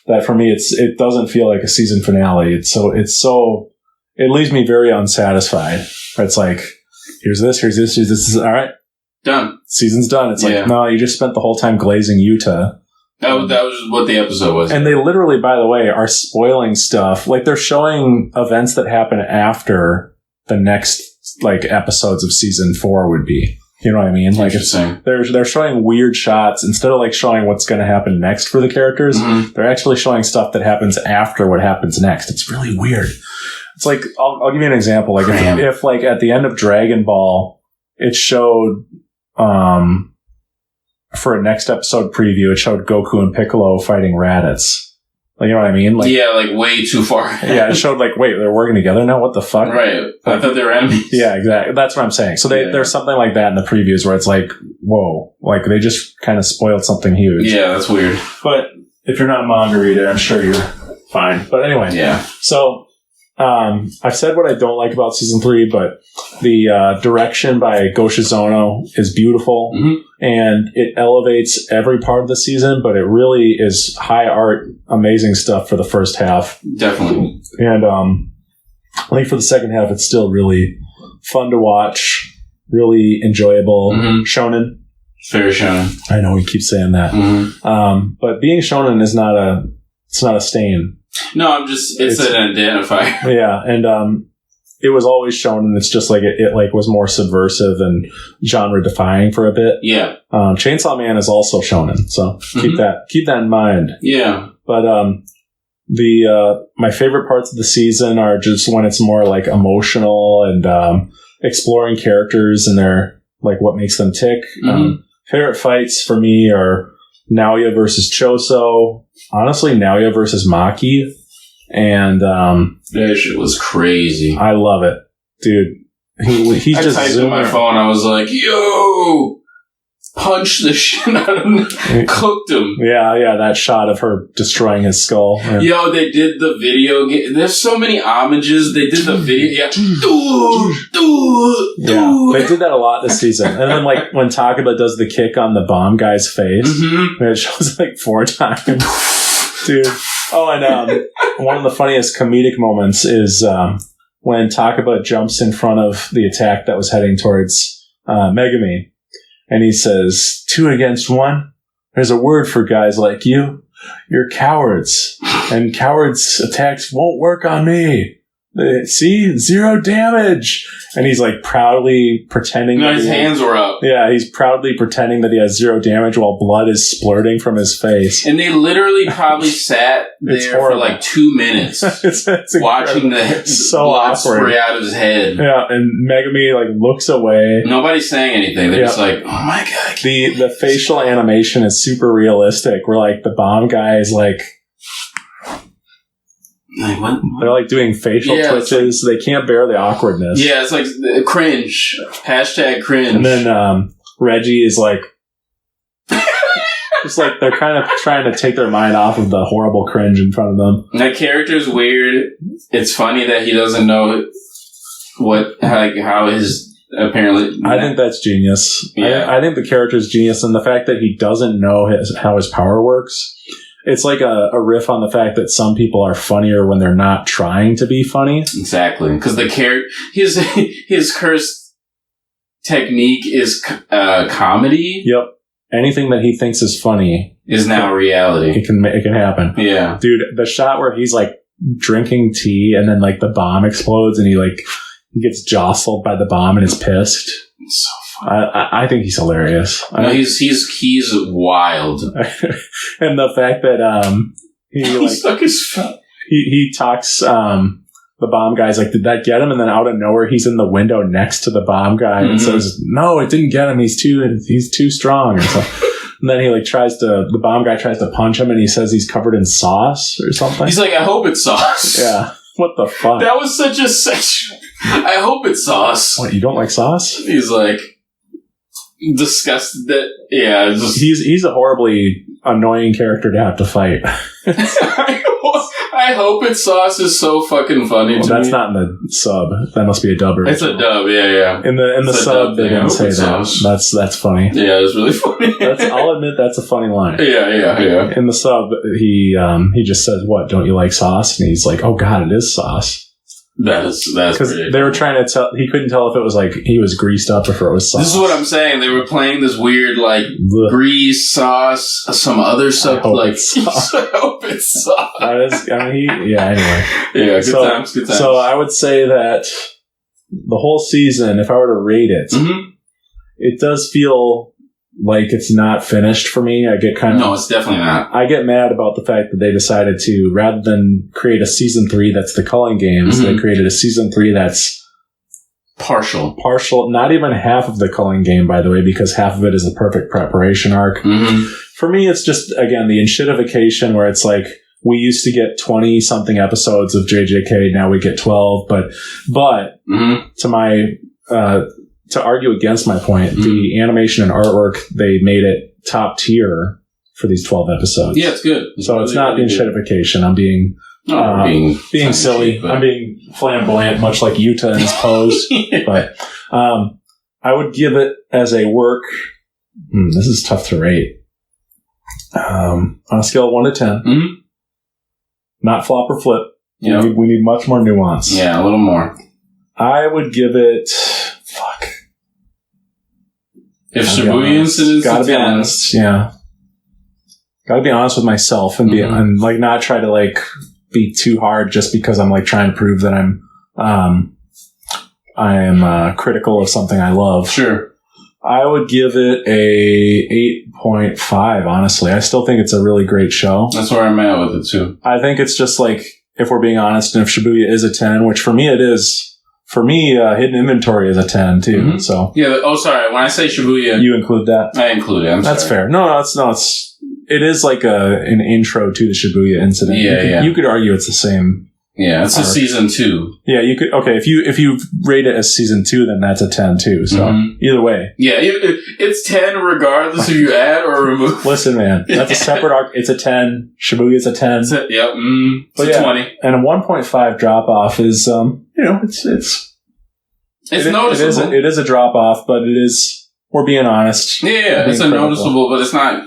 that for me, it doesn't feel like a season finale. It leaves me very unsatisfied. It's here's this. All right. Done. Season's done. It's no, you just spent the whole time glazing Yuta. That was what the episode was. And they literally, by the way, are spoiling stuff. They're showing events that happen after the next, episodes of season 4 would be. You know what I mean? They're showing weird shots. Instead of, showing what's going to happen next for the characters, they're actually showing stuff that happens after what happens next. It's really weird. It's I'll give you an example. If at the end of Dragon Ball, it showed, for a next episode preview, it showed Goku and Piccolo fighting Raditz. You know what I mean? Way too far. Yeah, it showed wait, they're working together now? What the fuck? Right. I thought they were enemies. Yeah, exactly. That's what I'm saying. So there's something like that in the previews where it's whoa. They just kind of spoiled something huge. Yeah, that's weird. But if you're not a manga reader, I'm sure you're fine. But anyway. Yeah. So... I've said what I don't like about season 3, but the direction by Goshizono is beautiful, and it elevates every part of the season, but it really is high art, amazing stuff for the first half. Definitely. And I think for the second half, it's still really fun to watch, really enjoyable. Shonen. It's very shonen. I know we keep saying that. But being shonen is not a stain. No, it's an identifier. Yeah, and it was always shown, and it's just it was more subversive and genre defying for a bit. Yeah. Chainsaw Man is also shonen, so keep that in mind. Yeah. But my favorite parts of the season are just when it's more emotional and exploring characters and their what makes them tick. Favorite fights for me are Naoya versus Choso. Honestly, Naoya versus Maki. And that shit was crazy. I love it. Dude, he's I just typed zooming. on my phone. I was like, yo! Punch the shit out of him. Cooked him. Yeah, that shot of her destroying his skull. Yeah. Yo, they did the video game. There's so many homages. They did the video. Yeah, they did that a lot this season. And then, when Takaba does the kick on the bomb guy's face, it shows 4 times. Dude. Oh, and one of the funniest comedic moments is when Takaba jumps in front of the attack that was heading towards Megumi. And he says, 2 against 1? There's a word for guys like you. You're cowards. And cowards' attacks won't work on me. See? 0 damage. And he's proudly pretending his hands were up. Yeah, he's proudly pretending that he has 0 damage while blood is splurting from his face. And they literally probably sat there for 2 minutes it's watching the blood spray out of his head. Yeah, and Megumi looks away. Nobody's saying anything. They're just oh my god. The facial animation is super realistic. Where the bomb guy is what? They're doing facial twitches. They can't bear the awkwardness. Yeah, it's cringe. # cringe. And then Reggie is just they're kind of trying to take their mind off of the horrible cringe in front of them. That character's weird. It's funny that he doesn't know how his apparently. I think that's genius. Yeah. I think the character's genius, and the fact that he doesn't know how his power works. It's a riff on the fact that some people are funnier when they're not trying to be funny. Exactly. Because his cursed technique is comedy. Yep. Anything that he thinks is funny is now reality. It can happen. Yeah. Dude, the shot where he's like drinking tea and then like the bomb explodes and he gets jostled by the bomb and is pissed. It's so funny. I think he's hilarious. No, he's wild. And the fact that he stuck his he talks the bomb guy's like, did that get him? And then out of nowhere he's in the window next to the bomb guy and says, no, it didn't get him. He's too strong. And, so, and then he the bomb guy tries to punch him and he says he's covered in sauce or something. He's like, I hope it's sauce. Yeah. What the fuck? That was such a sexual. I hope it's sauce. What, you don't like sauce? He's like disgusted that. Yeah, he's a horribly annoying character to have to fight. I hope it's sauce is so fucking funny. Well, that's not in the sub. That must be a dub. It's a dub. Yeah. In the sub, they didn't say that. That's funny. Yeah, it's really funny. I'll admit that's a funny line. Yeah. In the sub, he just says, "What? Don't you like sauce?" And he's like, "Oh God, it is sauce." That's because they were trying to tell. He couldn't tell if it was like he was greased up or if it was sauce. This is what I'm saying. They were playing this weird like grease sauce, some other stuff. Like I hope it's sauce. Anyway. Yeah, good times. So I would say that the whole season, if I were to rate it, it does feel like it's not finished for me. I get No, it's definitely not. I get mad about the fact that they decided to, rather than create a season 3 that's the Culling Games, they created a season 3 that's partial. Not even half of the Culling Game, by the way, because half of it is the perfect preparation arc. For me, it's just, again, the enshittification where it's like, we used to get 20 something episodes of JJK, now we get 12, but to argue against my point, the animation and artwork, they made it top tier for these 12 episodes. Yeah, it's good. So it's not the enshittification. I'm being silly. Cheap, I'm being flamboyant, much like Yuta in his pose. But I would give it as a work. This is tough to rate. On a scale of 1 to 10. Not flop or flip. Yep. We need much more nuance. Yeah, a little more. I would give it... If Shibuya Incident's gotta be honest, yeah. Gotta be honest with myself and be and like not try to like be too hard just because I'm like trying to prove that I am critical of something I love. Sure. I would give it a 8.5, honestly. I still think it's a really great show. That's where I'm at with it too. I think it's just like, if we're being honest, and if Shibuya is a 10, which for me it is. For me, Hidden Inventory is a 10 too. So yeah. Oh, sorry. When I say Shibuya, you include that. I include it. That's fair. No. It is like an intro to the Shibuya incident. Yeah, You could argue it's the same. Yeah, it's a season 2. Yeah, you could. Okay, if you rate it as season 2, then that's a 10 too. So either way, yeah, it's 10 regardless if you add or remove. Listen, man, that's a separate arc. It's a 10. Shibuya's a 10. Yep. It's a 20. And a 1.5 drop off is it's noticeable. It is a drop off, but it is. We're being honest. Yeah, it's a noticeable, but it's not.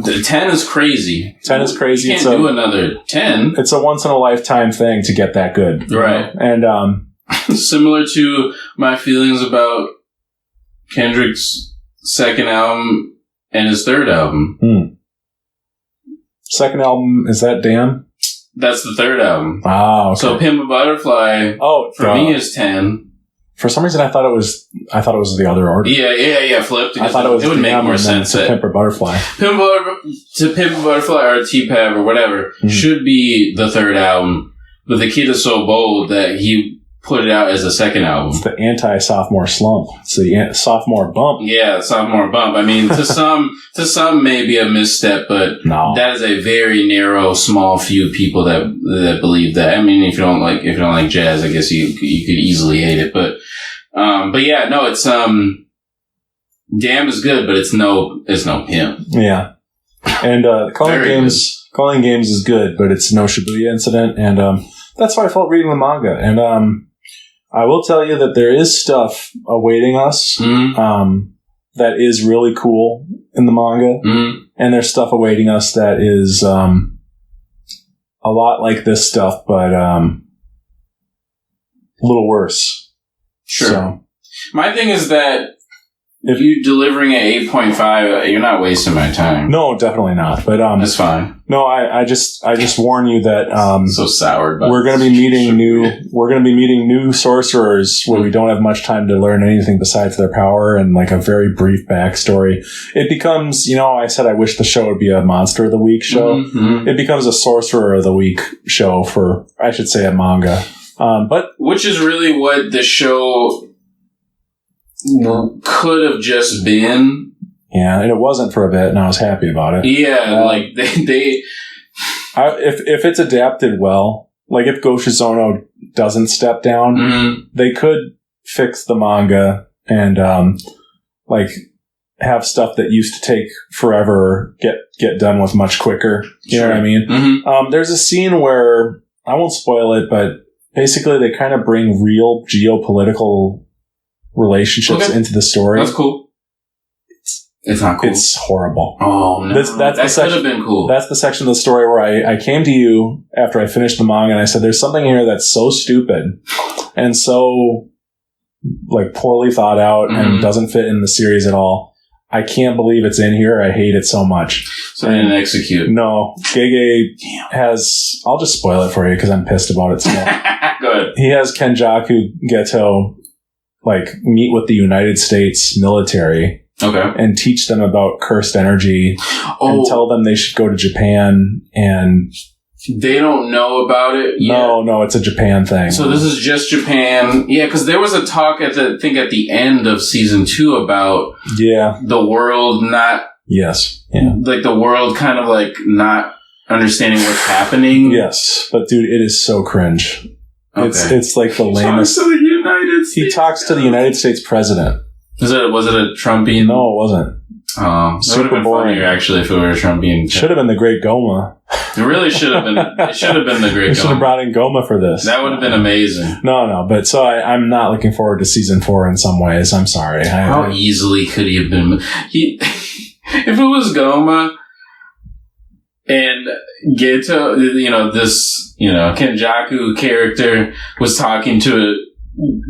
The 10 is crazy. 10 is crazy. You can't do another 10. It's a once in a lifetime thing to get that good, right? Know? And similar to my feelings about Kendrick's second album and his third album. Second album, is that Damn? That's the third album. Oh, okay. So Pimp a Butterfly. For me is 10. For some reason, I thought it was the other order. Yeah. Flipped. I thought it would make more sense. To Pimp a Butterfly. Pimp a Butterfly or T-Pab or whatever should be the third album. But the kid is so bold that he put it out as a second album. It's the anti-sophomore slump. It's the sophomore bump. Yeah, sophomore bump. I mean, to some maybe a misstep, but that is a very narrow, small few people that believe that. I mean, if you don't like jazz, I guess you could easily hate it. But yeah, no, it's Damn is good, but it's no Pimp. Yeah, and Culling Games is good, but it's no Shibuya Incident, and that's why I felt reading the manga, and I will tell you that there is stuff awaiting us that is really cool in the manga, and there's stuff awaiting us that is a lot like this stuff, but a little worse. Sure. So, My thing is that if you're delivering at 8.5, you're not wasting my time. No, definitely not. But that's fine. No, I just warn you that so soured. We're going to be meeting new sorcerers where we don't have much time to learn anything besides their power and like a very brief backstory. It becomes, I said I wish the show would be a Monster of the Week show. Mm-hmm. It becomes a Sorcerer of the Week show for, I should say, a manga. But which is really what the show could have just been. Yeah, and it wasn't for a bit, and I was happy about it. Yeah, like they if it's adapted well, like if Goshizono doesn't step down, mm-hmm. they could fix the manga and like have stuff that used to take forever get done with much quicker. You know what I mean? Mm-hmm. There's a scene where I won't spoil it, but basically they kind of bring real geopolitical relationships into the story. That's cool. It's not cool. It's horrible. Oh, no. That could have been cool. That's the section of the story where I came to you after I finished the manga and I said, there's something here that's so stupid and so like poorly thought out mm-hmm. and doesn't fit in the series at all. I can't believe it's in here. I hate it so much. So they didn't execute. No. Gege has... I'll just spoil it for you because I'm pissed about it still. Good. He has Kenjaku Geto like meet with the United States military and teach them about cursed energy and tell them they should go to Japan and... They don't know about it yet? No, it's a Japan thing. So this is just Japan. Yeah, because there was a talk at the end of season 2 about the world not... Yes. Yeah. Like the world kind of like not understanding what's happening. Yes. But dude, it is so cringe. Okay. It's like the lamest... He talks to the United States president. Was it a Trumpian? No, it wasn't. Super boring. Actually, if it were a Trumpian, should have been the Great Goma. It really should have been. It should have been the Great Goma. Should have brought in Goma for this. That would have been amazing. No. But so I'm not looking forward to season 4 in some ways. I'm sorry. How easily could he have been? If it was Goma and Geto, this Kenjaku character was talking to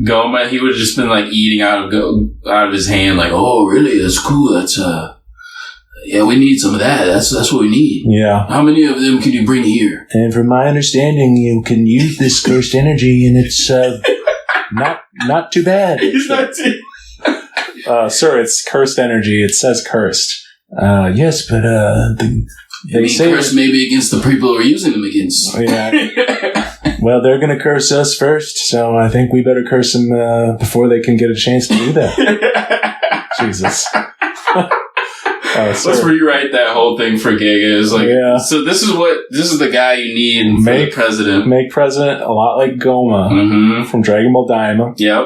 Goma, he would have just been like eating out of his hand, like, oh, really? That's cool. That's we need some of that. That's what we need. Yeah. How many of them can you bring here? And from my understanding, you can use this cursed energy, and it's not too bad. He's not too. Sir, it's cursed energy. It says cursed. Yes, but they say cursed maybe against the people who are using them against. Yeah. Well, they're going to curse us first, so I think we better curse them before they can get a chance to do that. Jesus. Let's rewrite that whole thing for Giga. Is like, so this is the guy you need for the president. Make president a lot like Goma from Dragon Ball Daima. Yep.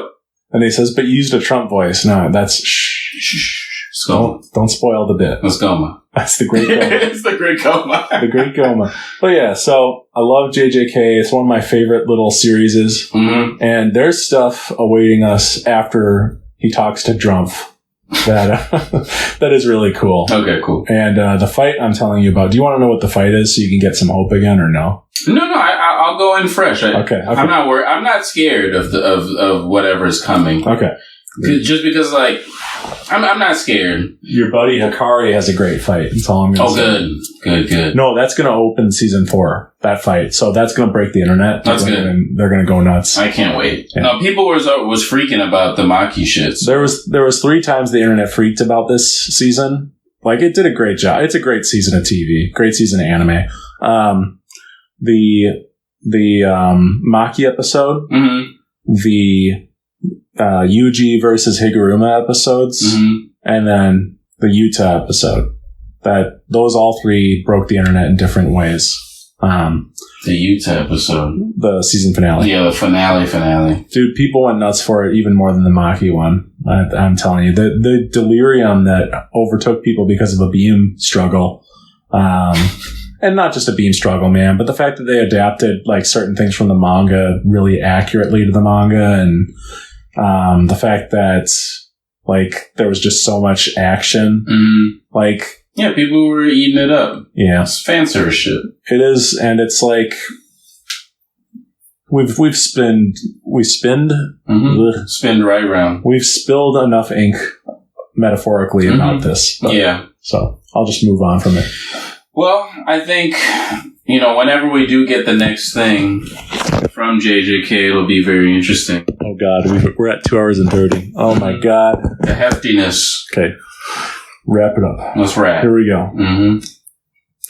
And he says, but used a Trump voice. No, that's shh. Don't spoil the bit. That's Goma. That's the Great Goma. It's the Great Goma. The Great Goma. But yeah, so I love JJK. It's one of my favorite little series. Mm-hmm. And there's stuff awaiting us after he talks to Drumpf that is really cool. Okay, cool. And the fight I'm telling you about, do you want to know what the fight is so you can get some hope again or no? No, I'll go in fresh. Okay. I'm not worried. I'm not scared of whatever's coming. Okay. Just because, like, I'm not scared. Your buddy Hikari has a great fight. That's all I'm going to say. Good. No, that's going to open season 4, that fight. So that's going to break the internet. That's good. They're going to go nuts. I can't wait. Yeah. No, people was freaking about the Maki shits. There was 3 times the internet freaked about this season. Like, it did a great job. It's a great season of TV. Great season of anime. The Maki episode. Mm-hmm. The Yuji versus Higuruma episodes, and then the Yuta episode. Those all 3 broke the internet in different ways. The Yuta episode, the season finale. Yeah, the finale. Dude, people went nuts for it even more than the Maki one. I'm telling you, the delirium that overtook people because of a beam struggle. And not just a beam struggle, man, but the fact that they adapted like certain things from the manga really accurately to the manga, and the fact that like there was just so much action, like people were eating it up. Yeah, it's fan service shit. It is, and it's like We've spinned. Spin right around. We've spilled enough ink, metaphorically, about this. Yeah. So I'll just move on from it. Well, I think, whenever we do get the next thing from JJK, it'll be very interesting. Oh, God. We're at 2 hours and 30. Oh, my God. The heftiness. Okay. Wrap it up. Let's wrap. Here we go.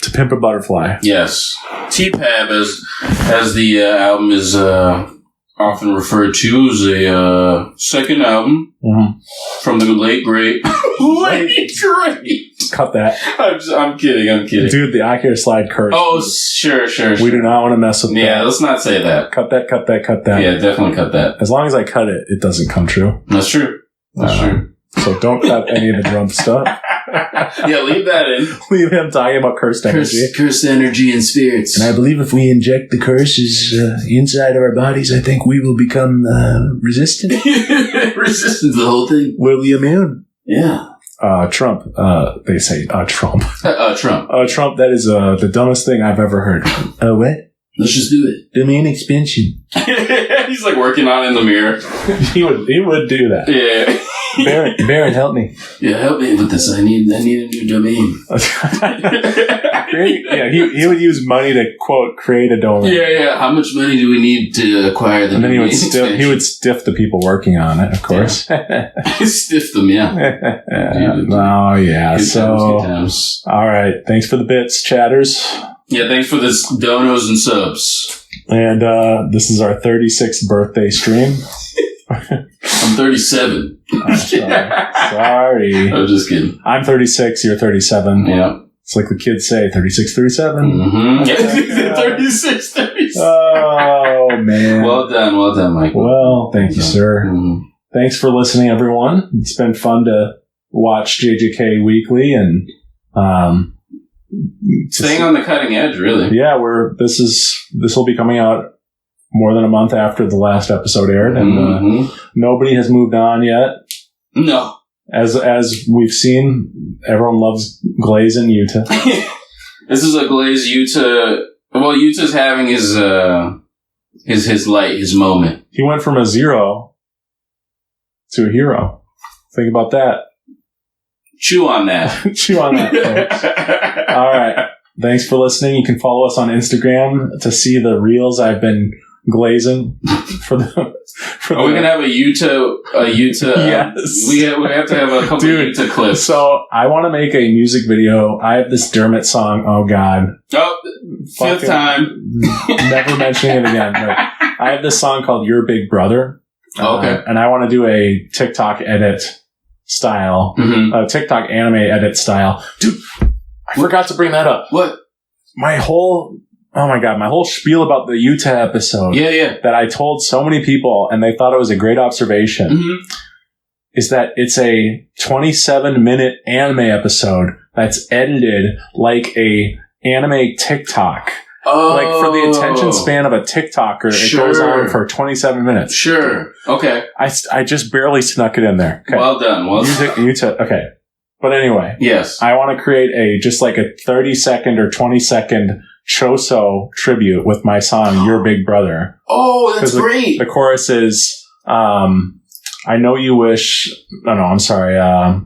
To Pimp a Butterfly. Yes. T-Pab, as the album is often referred to, is a second album from the late great... late great! Cut that. I'm kidding. Dude, the Akira slide curse. Oh, sure. We do not want to mess with that. Yeah, let's not say that. Cut that. Yeah, definitely cut that. As long as I cut it, it doesn't come true. That's true. So don't cut any of the drum stuff. Yeah, leave that in. Leave him talking about cursed energy. Cursed energy and spirits. And I believe if we inject the curses inside of our bodies, I think we will become resistant. Resistant to the whole thing. We'll be immune. Yeah. Trump. They say Trump. Trump. Trump, that is the dumbest thing I've ever heard. What? Let's just do it. Domain expansion. He's like working on it in the mirror. He would do that. Yeah. Baron, help me. Yeah, help me with this. I need a new domain. He would use money to, quote, create a domain. Yeah. How much money do we need to acquire the domain? And then he would stiff the people working on it, of course. Yeah. Stiff them, yeah. Oh, yeah. Good times. All right. Thanks for the bits, chatters. Yeah, thanks for the donos and subs. And this is our 36th birthday stream. I'm 37. Sorry. I'm just kidding. I'm 36. You're 37. Yeah. It's like the kids say, 36, 37. Mm-hmm. 36, 37. Oh, man. Well done, Michael. Well, thank you, sir. Mm-hmm. Thanks for listening, everyone. It's been fun to watch JJK weekly and staying on the cutting edge, really. Yeah, this will be coming out more than a month after the last episode aired, and nobody has moved on yet. No. As we've seen, everyone loves Glaze and Yuta. This is a Glaze Yuta. Well, Yuta's having his light, his moment. He went from a 0 to a hero. Think about that. Chew on that. Chew on that, folks. All right. Thanks for listening. You can follow us on Instagram to see the reels I've been glazing for the. Are we gonna have a Yuta? Yes. We have to have a couple of Yuta clips. So I want to make a music video. I have this Dermot song. Oh God. Oh, fifth time. Never mentioning it again. But I have this song called "Your Big Brother." Okay. And I want to do a TikTok edit style, TikTok anime edit style. Dude, I forgot to bring that up. What? My whole spiel about the Yuta episode. Yeah. That I told so many people and they thought it was a great observation. Is that it's a 27-minute anime episode that's edited like a anime TikTok. Oh. Like for the attention span of a TikToker, it goes on for 27 minutes. Sure. Okay. I just barely snuck it in there. Okay. Well done. Yuta. Okay. But anyway. Yes. I want to create a 30-second or 20-second Choso tribute with my song, Your Big Brother. Oh, that's great. The chorus is, I know you wish... No, I'm sorry. I know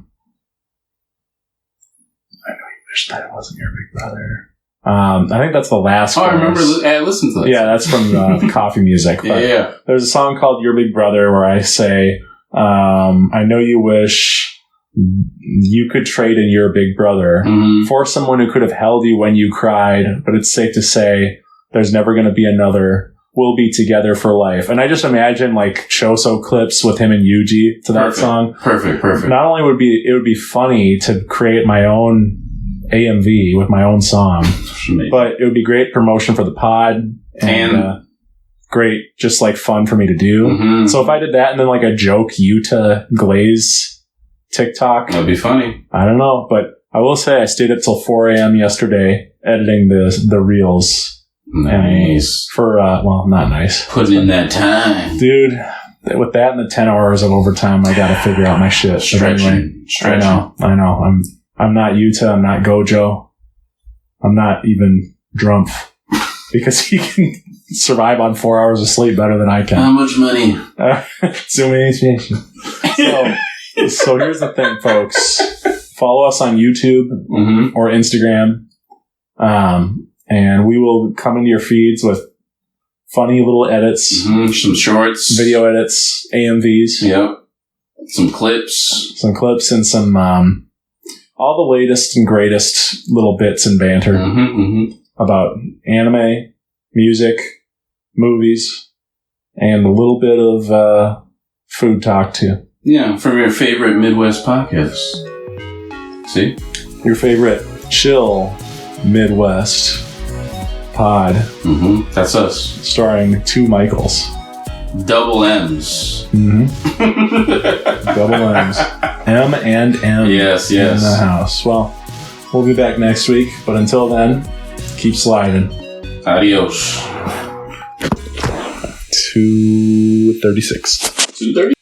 you wish that it wasn't your big brother. I think that's the last chorus. I remember. I listened to that. Yeah, that's from the Coffee Music. Yeah. There's a song called Your Big Brother where I say, I know you wish you could trade in your big brother for someone who could have held you when you cried, but it's safe to say there's never going to be another. We'll be together for life. And I just imagine like Choso clips with him and Yuji to that song. Perfect. Not only would it be funny to create my own AMV with my own song, but it would be great promotion for the pod and great, just like fun for me to do. So if I did that and then like a joke Yuta Glaze TikTok, that'd be funny. I don't know, but I will say I stayed up till 4 a.m. yesterday editing the reels. Nice. Not nice. Putting in that time. Dude, with that and the 10 hours of overtime, I gotta figure out my shit. Stretching. I know. I'm not Yuta, I'm not Gojo. I'm not even Drumpf. Because he can survive on 4 hours of sleep better than I can. How much money? So here's the thing, folks. Follow us on YouTube or Instagram. And we will come into your feeds with funny little edits. Some shorts. Video edits. AMVs. Yep. Some clips. And some, all the latest and greatest little bits and banter about anime, music, movies, and a little bit of food talk too. Yeah, from your favorite Midwest podcast. See? Your favorite chill Midwest pod. That's us. Starring 2 Michaels. Double M's. Double M's. M and M. Yes. In the house. Well, we'll be back next week, but until then, keep sliding. Adios. 2:36. 2:30.